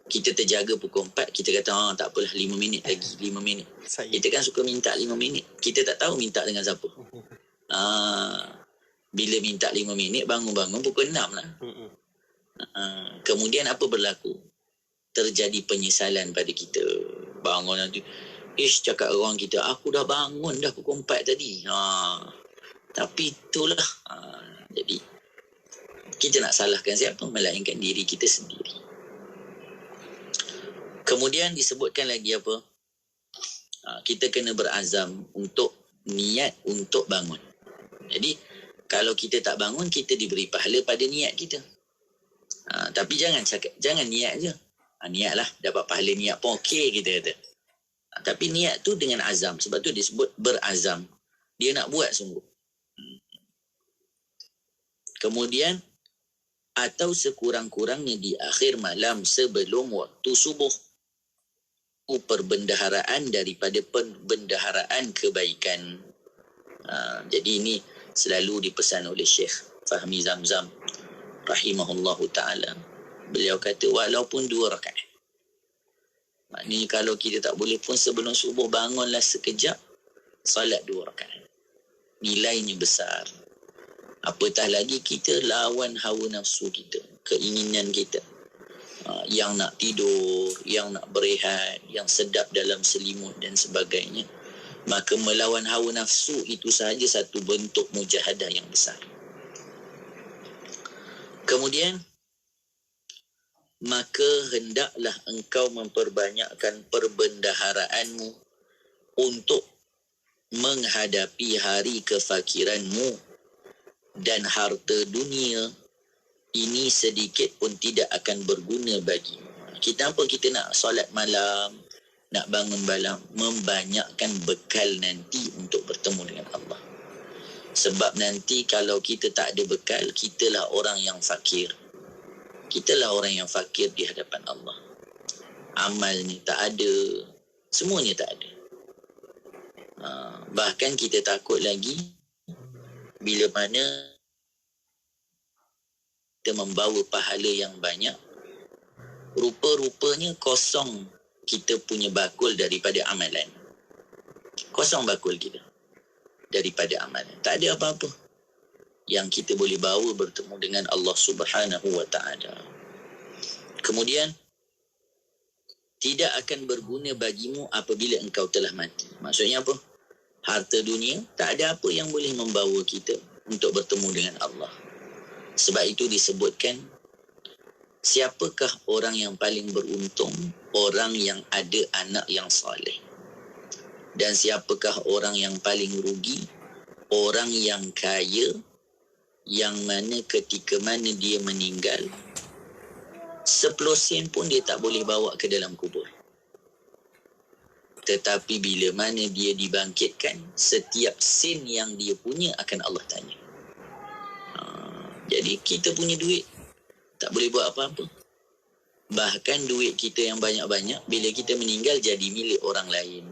[SPEAKER 6] kita terjaga pukul 4, kita kata tak apalah 5 minit lagi, 5 minit. Kita kan suka minta 5 minit. Kita tak tahu minta dengan siapa. Bila minta 5 minit, bangun-bangun pukul 6 lah. Kemudian apa berlaku? Terjadi penyesalan pada kita. Bangun nanti, cakap orang kita, aku dah bangun dah pukul 4 tadi. Tapi itulah. Jadi, kita nak salahkan siapa? Melainkan diri kita sendiri. Kemudian disebutkan lagi apa? Kita kena berazam untuk niat untuk bangun. Jadi, kalau kita tak bangun, kita diberi pahala pada niat kita. Tapi jangan niat je. Niatlah, dapat pahala niat pun okey kita kata. Tapi niat tu dengan azam. Sebab tu disebut berazam. Dia nak buat sungguh. Kemudian, atau sekurang-kurangnya di akhir malam sebelum waktu subuh. Perbendaharaan daripada perbendaharaan kebaikan. Jadi ini selalu dipesan oleh Syekh Fahmi Zamzam rahimahullahu ta'ala. Beliau kata walaupun 2 rakaat. Maknanya kalau kita tak boleh pun sebelum subuh bangunlah sekejap, salat 2 rakaat. Nilainya besar. Apatah lagi kita lawan hawa nafsu kita, keinginan kita. Yang nak tidur, yang nak berehat, yang sedap dalam selimut dan sebagainya. Maka melawan hawa nafsu itu sahaja satu bentuk mujahadah yang besar. Kemudian, maka hendaklah engkau memperbanyakkan perbendaharaanmu untuk menghadapi hari kefakiranmu, dan harta dunia ini sedikit pun tidak akan berguna bagimu. Kenapa kita nak solat malam, nak bangun malam, membanyakkan bekal nanti untuk bertemu dengan Allah. Sebab nanti kalau kita tak ada bekal, kitalah orang yang fakir. Kitalah orang yang fakir di hadapan Allah. Amal ni tak ada, semuanya tak ada. Bahkan kita takut lagi bila mana kita membawa pahala yang banyak, rupa-rupanya kosong kita punya bakul daripada amalan. Kosong bakul kita daripada amalan. Tak ada apa-apa yang kita boleh bawa bertemu dengan Allah Subhanahu wa ta'ala. Kemudian, tidak akan berguna bagimu apabila engkau telah mati. Maksudnya apa? Harta dunia, tak ada apa yang boleh membawa kita untuk bertemu dengan Allah. Sebab itu disebutkan, siapakah orang yang paling beruntung? Orang yang ada anak yang soleh. Dan siapakah orang yang paling rugi? Orang yang kaya, yang mana ketika mana dia meninggal, 10 sen pun dia tak boleh bawa ke dalam kubur. Tetapi bila mana dia dibangkitkan, setiap sen yang dia punya akan Allah tanya. Jadi kita punya duit tak boleh buat apa-apa. Bahkan duit kita yang banyak-banyak, bila kita meninggal jadi milik orang lain.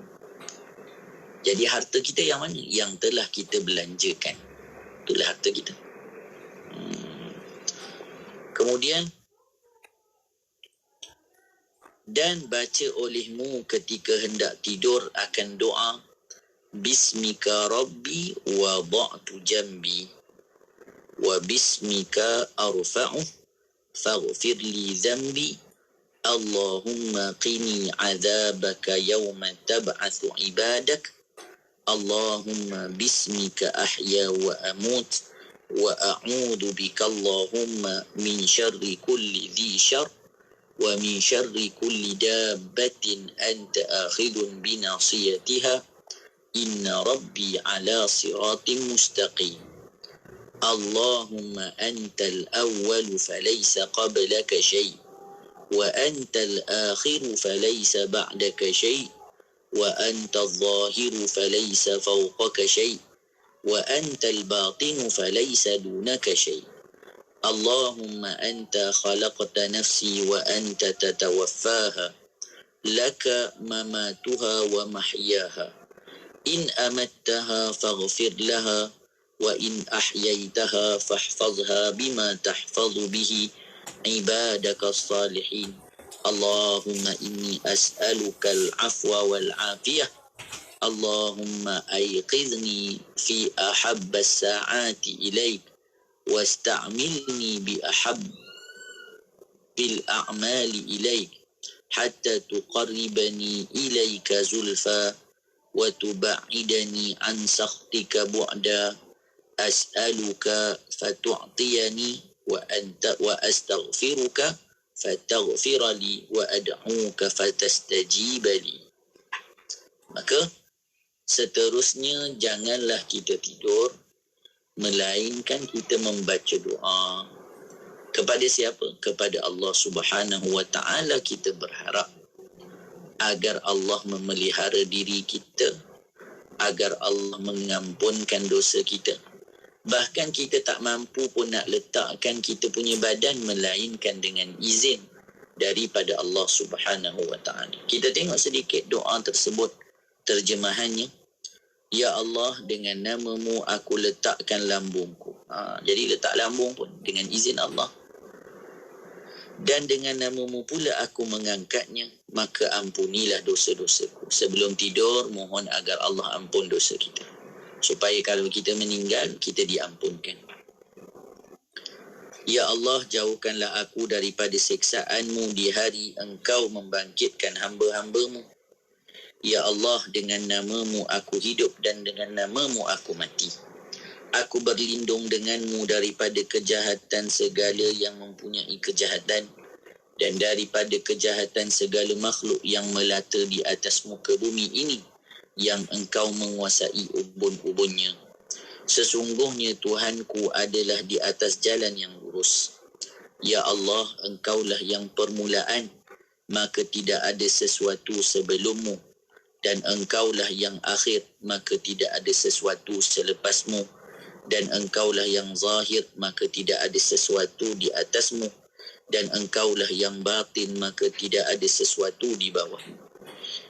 [SPEAKER 6] Jadi harta kita yang mana? Yang telah kita belanjakan. Itulah harta kita. Kemudian, dan baca olehmu ketika hendak tidur akan doa, Bismika Rabbi wa da'tu jambi wa bismika arfa'u faghfir li dhanbi Allahumma qini azabaka yawma tab'athu ibadak Allahumma bismika ahya wa amut wa a'udhu bika Allahumma min syarri kulli dhi syarr wa min syarri kulli dabbatin anta akhidun binasiyatiha inna rabbi ala siratim mustaqim Allahumma antal awwalu falaysa qablaka shay wa antal akhiru falaysa ba'daka shay wa antal zahiru falaysa fawqaka shay wa antal batinu falaysa dunaka shay Allahumma anta khalaqta nafsi wa anta tatawaffaha laka mamatuha wa mahyaha in amattaha faghfir laha wa in ahyaytaha fahfazha bima tahfazu bihi ibadaka salihin Allahumma inni as'aluka al-afwa wal-afiyah Allahumma ayqidhni fi ahabba as-sa'ati ilayk wasta'milni bi ahabbil a'mali ilayk hatta tuqarribani ilayka zulfa wa tuba'idani an sakhtika bu'da as'aluka fatu'tiyani wa astaghfiruka fataghfirali wa ad'uka fatastajibali. Maka seterusnya janganlah kita tidur melainkan kita membaca doa. Kepada siapa? Kepada Allah Subhanahu wa ta'ala kita berharap agar Allah memelihara diri kita, agar Allah mengampunkan dosa kita. Bahkan kita tak mampu pun nak letakkan kita punya badan melainkan dengan izin daripada Allah Subhanahu wa ta'ala. Kita tengok sedikit doa tersebut, terjemahannya. Ya Allah, dengan namamu aku letakkan lambungku. Jadi letak lambung pun dengan izin Allah. Dan dengan namamu pula aku mengangkatnya, maka ampunilah dosa-dosaku. Sebelum tidur, mohon agar Allah ampun dosa kita. Supaya kalau kita meninggal, kita diampunkan. Ya Allah, jauhkanlah aku daripada siksaanmu di hari engkau membangkitkan hamba-hambamu. Ya Allah, dengan nama-Mu aku hidup dan dengan nama-Mu aku mati. Aku berlindung dengan-Mu daripada kejahatan segala yang mempunyai kejahatan dan daripada kejahatan segala makhluk yang melata di atas muka bumi ini yang Engkau menguasai ubun-ubunnya. Sesungguhnya Tuhanku adalah di atas jalan yang lurus. Ya Allah, Engkaulah yang permulaan, maka tidak ada sesuatu sebelum-Mu, dan Engkaulah yang akhir, maka tidak ada sesuatu selepas-Mu, dan Engkaulah yang zahir, maka tidak ada sesuatu di atas-Mu, dan Engkaulah yang batin, maka tidak ada sesuatu di bawah-Mu.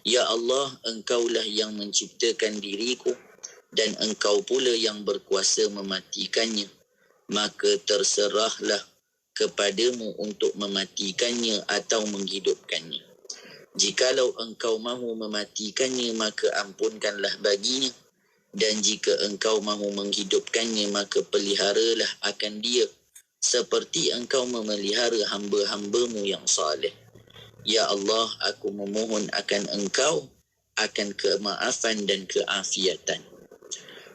[SPEAKER 6] Ya Allah, Engkaulah yang menciptakan diriku, dan Engkau pula yang berkuasa mematikannya, maka terserahlah kepadamu untuk mematikannya atau menghidupkannya. Jikalau Engkau mahu mematikannya, maka ampunkanlah baginya, dan jika Engkau mahu menghidupkannya, maka peliharalah akan dia, seperti Engkau memelihara hamba-hamba-Mu yang saleh. Ya Allah, aku memohon akan Engkau akan kemaafan dan keafiatan.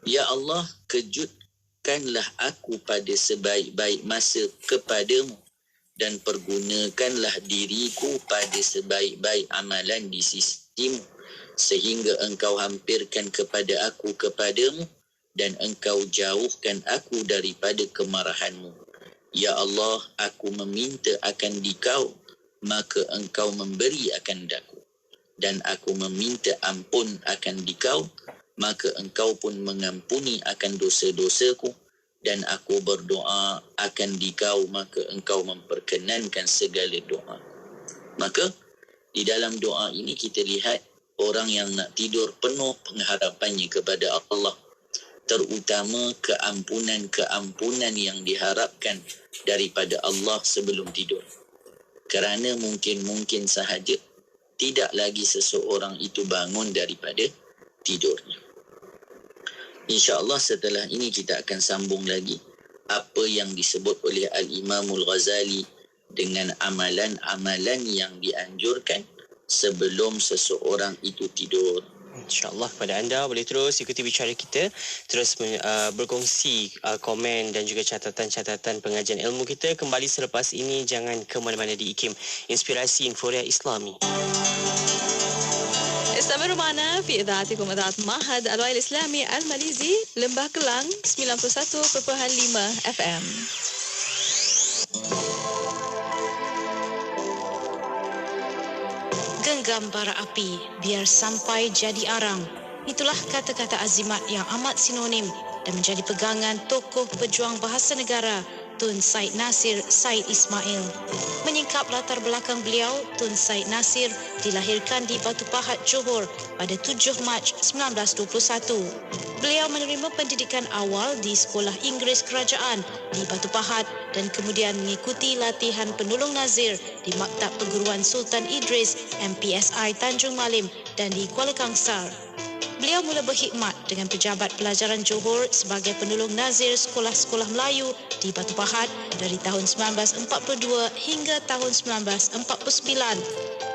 [SPEAKER 6] Ya Allah, kejutkanlah aku pada sebaik-baik masa kepadamu dan pergunakanlah diriku pada sebaik-baik amalan di sisimu, sehingga Engkau hampirkan kepada aku kepadamu dan Engkau jauhkan aku daripada kemarahan-Mu. Ya Allah, aku meminta akan Dikau, maka Engkau memberi akan daku. Dan aku meminta ampun akan Dikau, maka Engkau pun mengampuni akan dosa-dosaku. Dan aku berdoa akan Dikau, maka Engkau memperkenankan segala doa. Maka di dalam doa ini kita lihat orang yang nak tidur penuh pengharapannya kepada Allah, terutama keampunan-keampunan yang diharapkan daripada Allah sebelum tidur. Kerana mungkin sahaja tidak lagi seseorang itu bangun daripada tidurnya. InsyaAllah setelah ini kita akan sambung lagi apa yang disebut oleh Al-Imamul Ghazali dengan amalan-amalan yang dianjurkan sebelum seseorang itu tidur.
[SPEAKER 1] InsyaAllah kepada anda boleh terus ikuti bicara kita, terus berkongsi komen dan juga catatan-catatan pengajian ilmu kita. Kembali selepas ini, jangan ke mana-mana di IKIM Inspirasi Inforia Islami.
[SPEAKER 10] استمروا معنا في إذاعتكم إذاعة معهد الوعي الإسلامي الماليزي لمبah Kelang 91.5 FM.
[SPEAKER 11] Genggam bara api biar sampai jadi arang. Itulah kata-kata azimat yang amat sinonim dan menjadi pegangan tokoh pejuang bahasa negara Tun Said Nasir Said Ismail. Menyingkap latar belakang beliau, Tun Said Nasir dilahirkan di Batu Pahat, Johor pada 7 Mac 1921. Beliau menerima pendidikan awal di Sekolah Inggeris Kerajaan di Batu Pahat dan kemudian mengikuti latihan penolong nazir di Maktab Perguruan Sultan Idris MPSI Tanjung Malim dan di Kuala Kangsar. Beliau mula berkhidmat dengan Pejabat Pelajaran Johor sebagai penolong nazir sekolah-sekolah Melayu di Batu Pahat dari tahun 1942 hingga tahun 1949.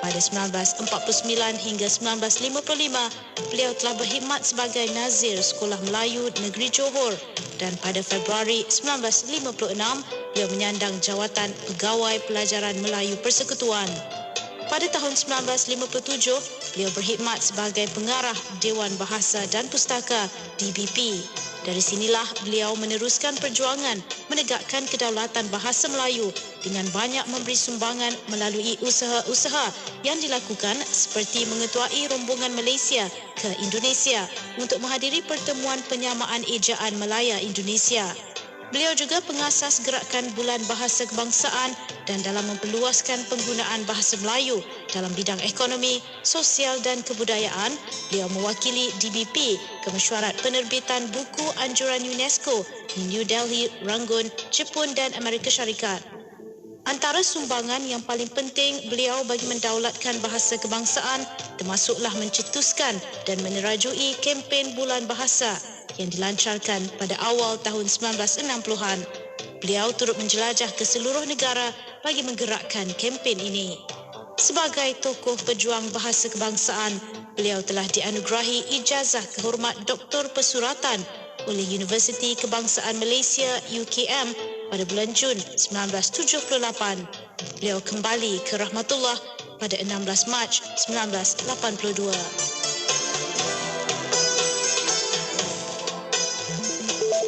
[SPEAKER 11] Pada 1949 hingga 1955, beliau telah berkhidmat sebagai nazir Sekolah Melayu Negeri Johor dan pada Februari 1956, beliau menyandang jawatan Pegawai Pelajaran Melayu Persekutuan. Pada tahun 1957, beliau berkhidmat sebagai pengarah Dewan Bahasa dan Pustaka DBP. Dari sinilah beliau meneruskan perjuangan menegakkan kedaulatan bahasa Melayu dengan banyak memberi sumbangan melalui usaha-usaha yang dilakukan seperti mengetuai rombongan Malaysia ke Indonesia untuk menghadiri pertemuan penyamaan ejaan Malaya Indonesia. Beliau juga pengasas gerakan Bulan Bahasa Kebangsaan dan dalam memperluaskan penggunaan bahasa Melayu dalam bidang ekonomi, sosial dan kebudayaan, beliau mewakili DBP ke mesyuarat penerbitan buku anjuran UNESCO di New Delhi, Rangoon, Jepun dan Amerika Syarikat. Antara sumbangan yang paling penting beliau bagi mendaulatkan bahasa kebangsaan termasuklah mencetuskan dan menerajui kempen Bulan Bahasa yang dilancarkan pada awal tahun 1960-an. Beliau turut menjelajah ke seluruh negara bagi menggerakkan kempen ini. Sebagai tokoh pejuang bahasa kebangsaan, beliau telah dianugerahi ijazah kehormat Doktor Pesuratan oleh Universiti Kebangsaan Malaysia UKM pada bulan Jun 1978. Beliau kembali ke rahmatullah pada 16 Mac 1982.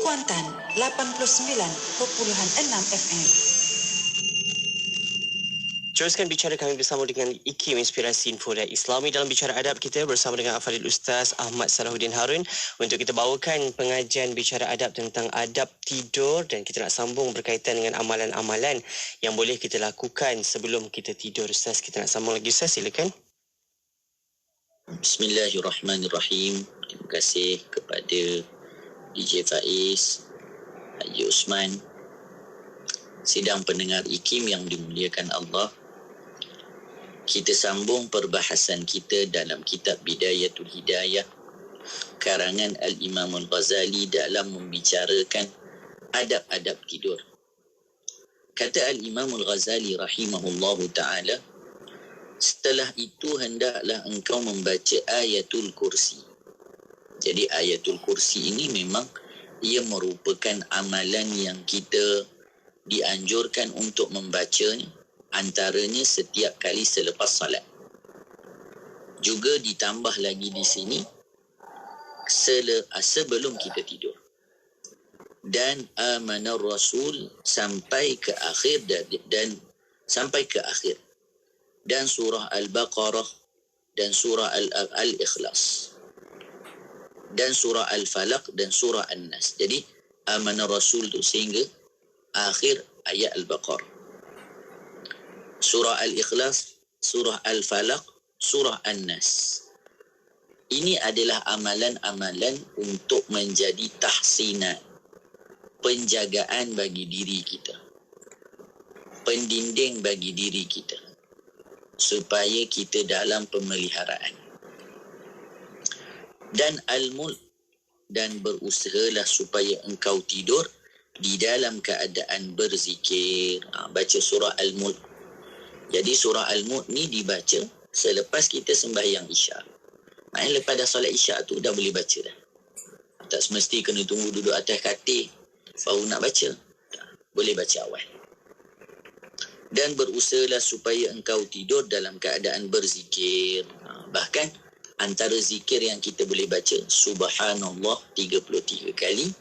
[SPEAKER 12] Kuantan 89.6 FM.
[SPEAKER 1] Teruskan bicara kami bersama dengan IKIM Inspirasi Info dan Islami. Dalam bicara adab kita bersama dengan Al-Fadhil Ustaz Ahmad Salahuddin Harun untuk kita bawakan pengajian bicara adab tentang adab tidur, dan kita nak sambung berkaitan dengan amalan-amalan yang boleh kita lakukan sebelum kita tidur. Ustaz, kita nak sambung lagi. Ustaz, silakan.
[SPEAKER 6] Bismillahirrahmanirrahim. Terima kasih kepada DJ Faiz, Haji Osman, sidang pendengar IKIM yang dimuliakan Allah. Kita sambung perbahasan kita dalam kitab Bidayatul Hidayah karangan Al-Imam Al-Ghazali dalam membicarakan adab-adab tidur. Kata Al-Imam Al-Ghazali rahimahullahu ta'ala, setelah itu hendaklah engkau membaca Ayatul Kursi. Jadi Ayatul Kursi ini memang ia merupakan amalan yang kita dianjurkan untuk membacanya, antaranya setiap kali selepas salat. Juga ditambah lagi di sini sebelum kita tidur. Dan amanar Rasul sampai ke akhir dan sampai ke akhir. Dan surah Al-Baqarah dan surah Al-Ikhlas. Dan surah Al-Falaq dan surah An-Nas. Jadi amanar Rasul tu sehingga akhir ayat Al-Baqarah. Surah Al-Ikhlas, surah Al-Falaq, surah An-Nas. Ini adalah amalan-amalan untuk menjadi tahsinat, penjagaan bagi diri kita, pendinding bagi diri kita, supaya kita dalam pemeliharaan. Dan Al-Mulk, dan berusahalah supaya engkau tidur di dalam keadaan berzikir. Baca surah Al-Mulk. Jadi surah Al-Mulk ni dibaca selepas kita sembahyang Isya. Maknanya lepas dah solat Isya tu dah boleh baca dah. Tak semesti kena tunggu duduk atas katil baru nak baca. Tak, boleh baca awal. Dan berusahalah supaya engkau tidur dalam keadaan berzikir. Bahkan antara zikir yang kita boleh baca, Subhanallah 33 kali,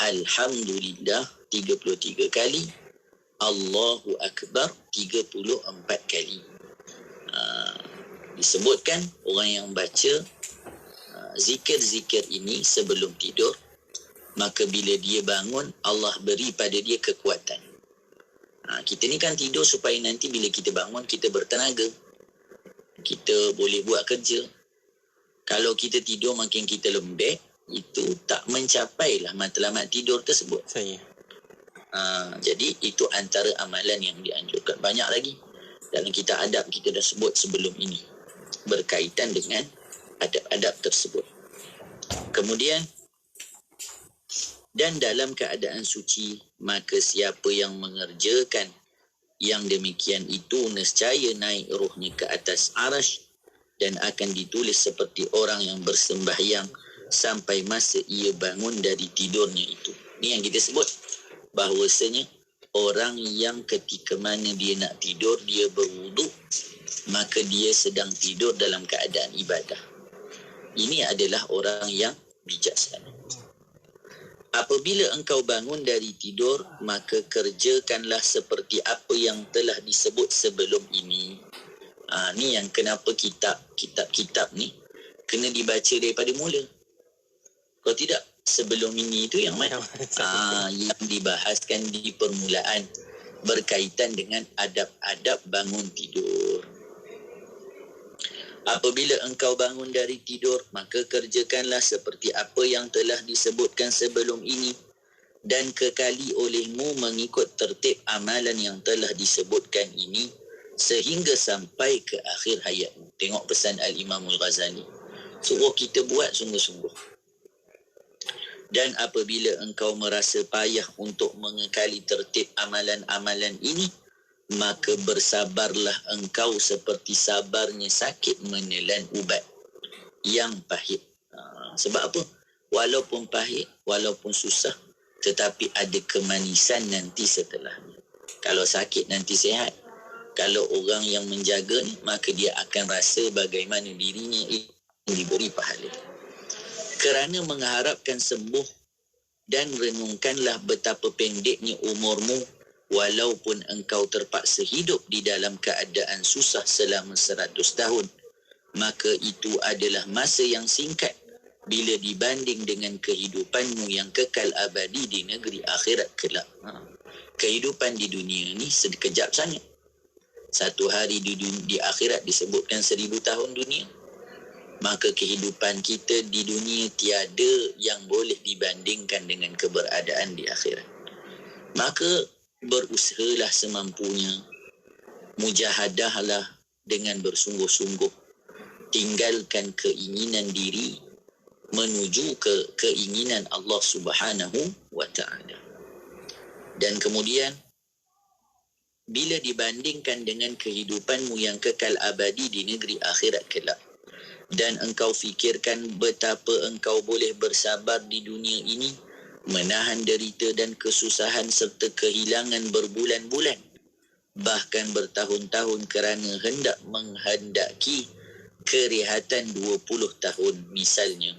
[SPEAKER 6] Alhamdulillah 33 kali, Allahu Akbar 34 kali. Disebutkan orang yang baca zikir-zikir ini sebelum tidur, maka bila dia bangun, Allah beri pada dia kekuatan. Kita ni kan tidur supaya nanti bila kita bangun, kita bertenaga. Kita boleh buat kerja. Kalau kita tidur makin kita lembek, itu tak mencapailah matlamat tidur tersebut. Jadi itu antara amalan yang dianjurkan. Banyak lagi dalam kitab adab kita dah sebut sebelum ini berkaitan dengan adab-adab tersebut. Kemudian, dan dalam keadaan suci, maka siapa yang mengerjakan yang demikian itu nescaya naik rohnya ke atas arasy dan akan ditulis seperti orang yang bersembahyang sampai masa ia bangun dari tidurnya itu. Ini yang kita sebut bahawasanya orang yang ketika mana dia nak tidur, dia berwuduk, maka dia sedang tidur dalam keadaan ibadah. Ini adalah orang yang bijaksana. Apabila engkau bangun dari tidur, maka kerjakanlah seperti apa yang telah disebut sebelum ini. Ni yang kenapa kitab-kitab ni kena dibaca daripada mula. Kalau tidak, sebelum ini itu yang mana? Yang dibahaskan di permulaan berkaitan dengan adab-adab bangun tidur. Apabila engkau bangun dari tidur, maka kerjakanlah seperti apa yang telah disebutkan sebelum ini dan kekali olehmu mengikut tertib amalan yang telah disebutkan ini sehingga sampai ke akhir hayatmu. Tengok pesan Al-Imam Al-Ghazali. Suruh kita buat sungguh-sungguh. Dan apabila engkau merasa payah untuk mengekali tertib amalan-amalan ini, maka bersabarlah engkau seperti sabarnya sakit menelan ubat yang pahit. Sebab apa? Walaupun pahit, walaupun susah, tetapi ada kemanisan nanti setelahnya. Kalau sakit nanti sihat. Kalau orang yang menjaga ni, maka dia akan rasa bagaimana dirinya diberi pahala. Kerana mengharapkan sembuh dan renungkanlah betapa pendeknya umurmu walaupun engkau terpaksa hidup di dalam keadaan susah selama 100 tahun. Maka itu adalah masa yang singkat bila dibanding dengan kehidupanmu yang kekal abadi di negeri akhirat kelak. Kehidupan di dunia ni sekejap sangat. Satu hari di akhirat disebutkan 1000 tahun dunia. Maka kehidupan kita di dunia tiada yang boleh dibandingkan dengan keberadaan di akhirat. Maka berusahalah semampunya. Mujahadahlah dengan bersungguh-sungguh. Tinggalkan keinginan diri menuju ke keinginan Allah Subhanahu wa ta'ala. Dan kemudian bila dibandingkan dengan kehidupanmu yang kekal abadi di negeri akhirat kelak, dan engkau fikirkan betapa engkau boleh bersabar di dunia ini, menahan derita dan kesusahan serta kehilangan berbulan-bulan, bahkan bertahun-tahun kerana hendak menghendaki kerehatan 20 tahun misalnya,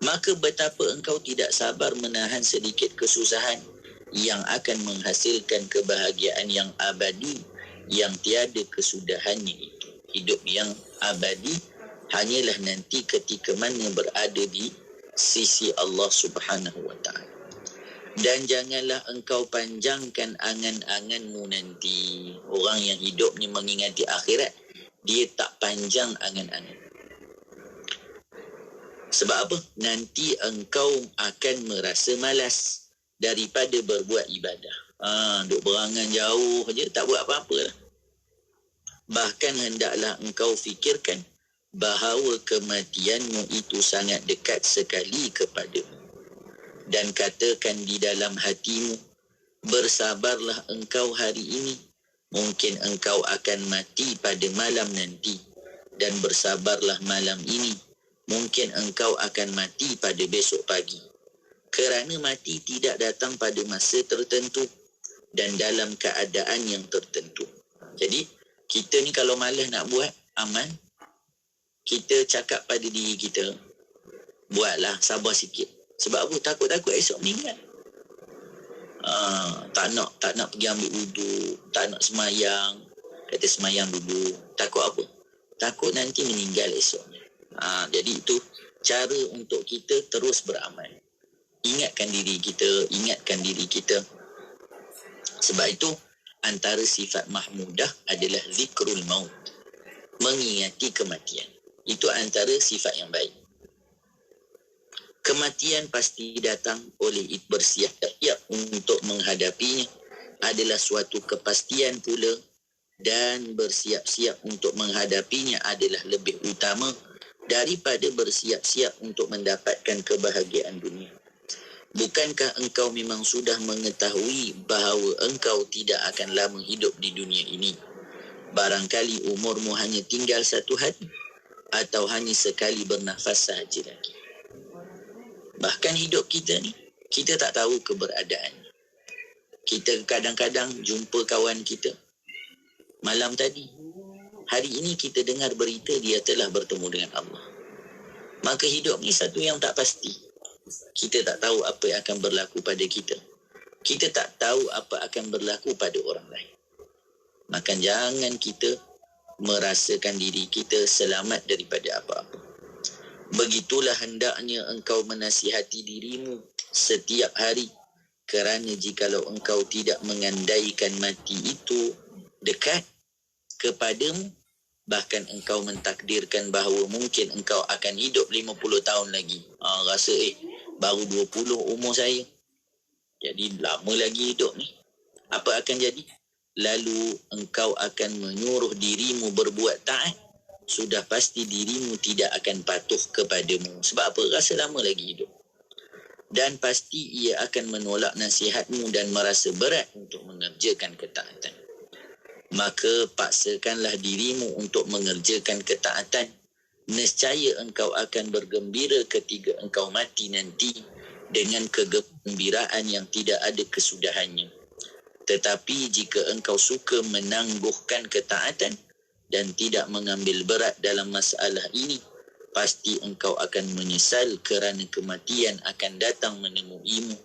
[SPEAKER 6] maka betapa engkau tidak sabar menahan sedikit kesusahan yang akan menghasilkan kebahagiaan yang abadi yang tiada kesudahannya itu. Hidup yang abadi hanyalah nanti ketika mana berada di sisi Allah Subhanahu wa ta'ala. Dan janganlah engkau panjangkan angan-anganmu nanti. Orang yang hidupnya mengingati akhirat, dia tak panjang angan-angan. Sebab apa? Nanti engkau akan merasa malas daripada berbuat ibadah. Duk berangan jauh je, tak buat apa-apa lah. Bahkan hendaklah engkau fikirkan bahawa kematianmu itu sangat dekat sekali kepadamu. Dan katakan di dalam hatimu, bersabarlah engkau hari ini. Mungkin engkau akan mati pada malam nanti. Dan bersabarlah malam ini. Mungkin engkau akan mati pada besok pagi. Kerana mati tidak datang pada masa tertentu dan dalam keadaan yang tertentu. Jadi, kita ni kalau malas nak buat amal, kita cakap pada diri kita, buatlah, sabar sikit. Sebab apa? Takut-takut esok meninggal. Tak nak pergi ambil wudu, tak nak semayang. Kata semayang dulu. Takut apa? Takut nanti meninggal esoknya. Jadi itu cara untuk kita terus beramal. Ingatkan diri kita. Sebab itu antara sifat mahmudah adalah zikrul maut, mengingati kematian. Itu antara sifat yang baik. Kematian pasti datang, oleh itu bersiap-siap untuk menghadapinya adalah suatu kepastian pula, dan bersiap-siap untuk menghadapinya adalah lebih utama daripada bersiap-siap untuk mendapatkan kebahagiaan dunia. Bukankah engkau memang sudah mengetahui bahawa engkau tidak akan lama hidup di dunia ini? Barangkali umurmu hanya tinggal 1 hari atau hanya sekali bernafas sahaja lagi. Bahkan hidup kita ni, kita tak tahu keberadaannya. Kita kadang-kadang jumpa kawan kita malam tadi. Hari ini kita dengar berita dia telah bertemu dengan Allah. Maka hidup ni satu yang tak pasti. Kita tak tahu apa yang akan berlaku pada kita. Kita tak tahu apa akan berlaku pada orang lain. Maka jangan kita merasakan diri kita selamat daripada apa-apa. Begitulah hendaknya engkau menasihati dirimu setiap hari. Kerana jikalau engkau tidak mengandaikan mati itu dekat kepadamu, bahkan engkau mentakdirkan bahawa mungkin engkau akan hidup 50 tahun lagi. Rasa baru 20 umur saya, jadi lama lagi hidup ni. Apa akan jadi? Lalu engkau akan menyuruh dirimu berbuat taat. Sudah pasti dirimu tidak akan patuh kepadamu. Sebab apa? Rasa lama lagi hidup. Dan pasti ia akan menolak nasihatmu dan merasa berat untuk mengerjakan ketaatan. Maka paksakanlah dirimu untuk mengerjakan ketaatan. Nescaya engkau akan bergembira ketika engkau mati nanti dengan kegembiraan yang tidak ada kesudahannya. Tetapi jika engkau suka menangguhkan ketaatan dan tidak mengambil berat dalam masalah ini, pasti engkau akan menyesal kerana kematian akan datang menemuimu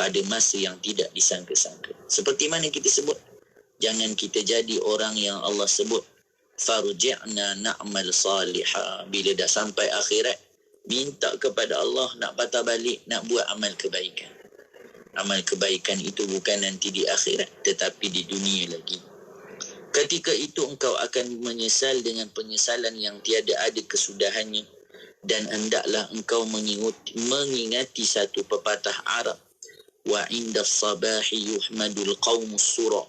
[SPEAKER 6] pada masa yang tidak disangka-sangka. Seperti mana kita sebut, jangan kita jadi orang yang Allah sebut farji'na na'mal salihah. Bila dah sampai akhirat, minta kepada Allah nak patah balik, nak buat amal kebaikan. Amal kebaikan itu bukan nanti di akhirat, tetapi di dunia lagi. Ketika itu engkau akan menyesal dengan penyesalan yang tiada ada kesudahannya. Dan hendaklah engkau mengingati satu pepatah Arab. Wa inda sabahi yuhmadul qawmus sura.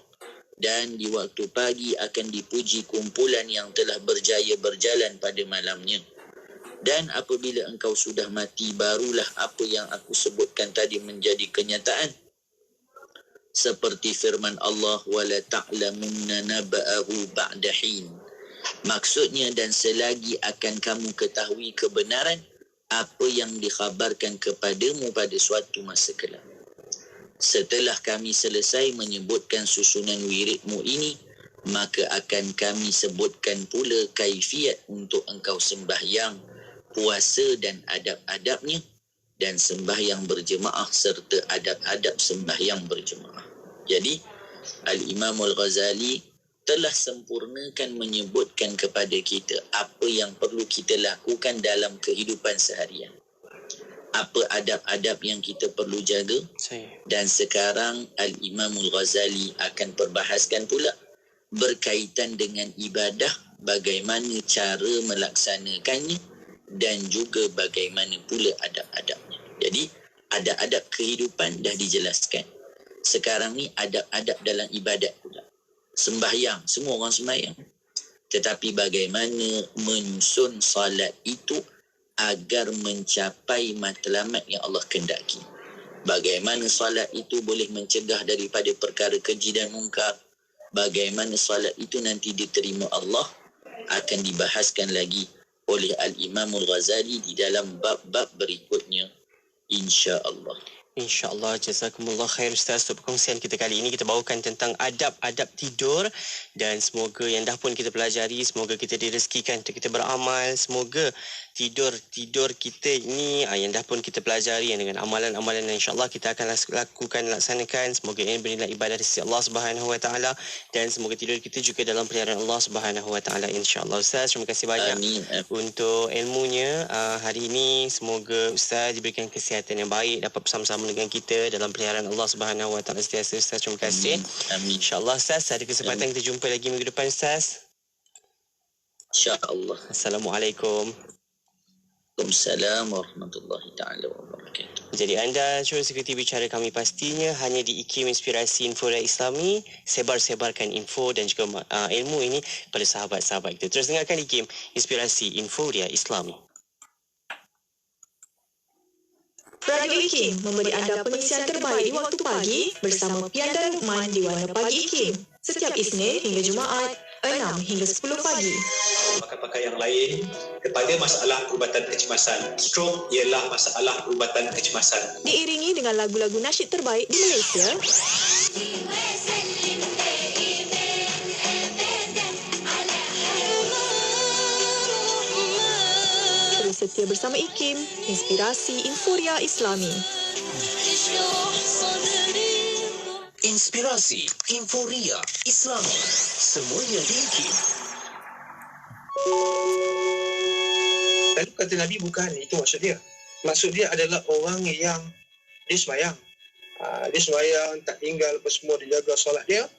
[SPEAKER 6] Dan di waktu pagi akan dipuji kumpulan yang telah berjaya berjalan pada malamnya. Dan apabila engkau sudah mati, barulah apa yang aku sebutkan tadi menjadi kenyataan. Seperti firman Allah, wala ta'lamunna naba'ahu ba'da hin. Maksudnya, dan selagi akan kamu ketahui kebenaran apa yang dikhabarkan kepadamu pada suatu masa kelak. Setelah kami selesai menyebutkan susunan wiridmu ini, maka akan kami sebutkan pula kaifiat untuk engkau sembahyang, puasa dan adab-adabnya, dan sembahyang berjemaah serta adab-adab sembahyang berjemaah. Jadi, Al-Imam Al-Ghazali telah sempurnakan menyebutkan kepada kita apa yang perlu kita lakukan dalam kehidupan seharian. Apa adab-adab yang kita perlu jaga. Dan sekarang Al-Imam Al-Ghazali akan perbahaskan pula berkaitan dengan ibadah, bagaimana cara melaksanakannya dan juga bagaimana pula adab-adabnya. Jadi, adab-adab kehidupan dah dijelaskan. Sekarang ni adab-adab dalam ibadat pula. Sembahyang, semua orang sembahyang. Tetapi bagaimana menyusun salat itu agar mencapai matlamat yang Allah kendaki. Bagaimana salat itu boleh mencegah daripada perkara keji dan mungkar. Bagaimana salat itu nanti diterima Allah akan dibahaskan lagi oleh Al-Imam Al-Ghazali di dalam bab-bab berikutnya, insya-Allah.
[SPEAKER 1] InsyaAllah, jazakumullah khair Ustaz untuk perkongsian kita kali ini. Kita bawakan tentang adab-adab tidur, dan semoga yang dah pun kita pelajari, semoga kita direzekikan untuk kita beramal. Semoga tidur kita ini yang dah pun kita pelajari dengan amalan-amalan yang insyaAllah kita akan laksanakan. Semoga ini bernilai ibadah di sisi Allah Subhanahu Wa Taala, dan semoga tidur kita juga dalam peliharaan Allah Subhanahu Wa Taala, insyaAllah. Ustaz, terima kasih banyak untuk ilmunya hari ini. Semoga Ustaz diberikan kesihatan yang baik, dapat bersama-sama dengan kita dalam peliharaan Allah Subhanahu Wa Taala sentiasa. Ustaz, terima kasih.
[SPEAKER 6] Amin.
[SPEAKER 1] InsyaAllah Ustaz, ada kesempatan kita jumpa lagi minggu depan Ustaz.
[SPEAKER 6] InsyaAllah.
[SPEAKER 1] Assalamualaikum.
[SPEAKER 6] Waalaikumsalam warahmatullahi ta'ala wabarakatuh.
[SPEAKER 1] Jadi anda terus ikuti bicara kami pastinya hanya di IKIM Inspirasi Inforia Islami. Sebar-sebarkan info dan juga ilmu ini pada sahabat-sahabat kita. Terus dengarkan IKIM Inspirasi Inforia Islami.
[SPEAKER 13] Radio IKIM memberi anda pengisian terbaik di waktu pagi bersama Pian dan Lukman di Warna Pagi IKIM. Setiap Isnin hingga Jumaat, 6 hingga 10 pagi.
[SPEAKER 14] Pakar-pakar yang lain kepada masalah perubatan kecemasan. Stroke ialah masalah perubatan kecemasan.
[SPEAKER 13] Diiringi dengan lagu-lagu nasyid terbaik di Malaysia. Setia bersama IKIM, Inspirasi Inforia Islami.
[SPEAKER 3] Inspirasi Inforia Islami. Semuanya di IKIM.
[SPEAKER 15] Lalu kata Nabi bukan itu maksud dia. Maksud dia adalah orang yang dia sembahyang. Dia sembahyang, tak tinggal apa semua, dia jaga solat dia.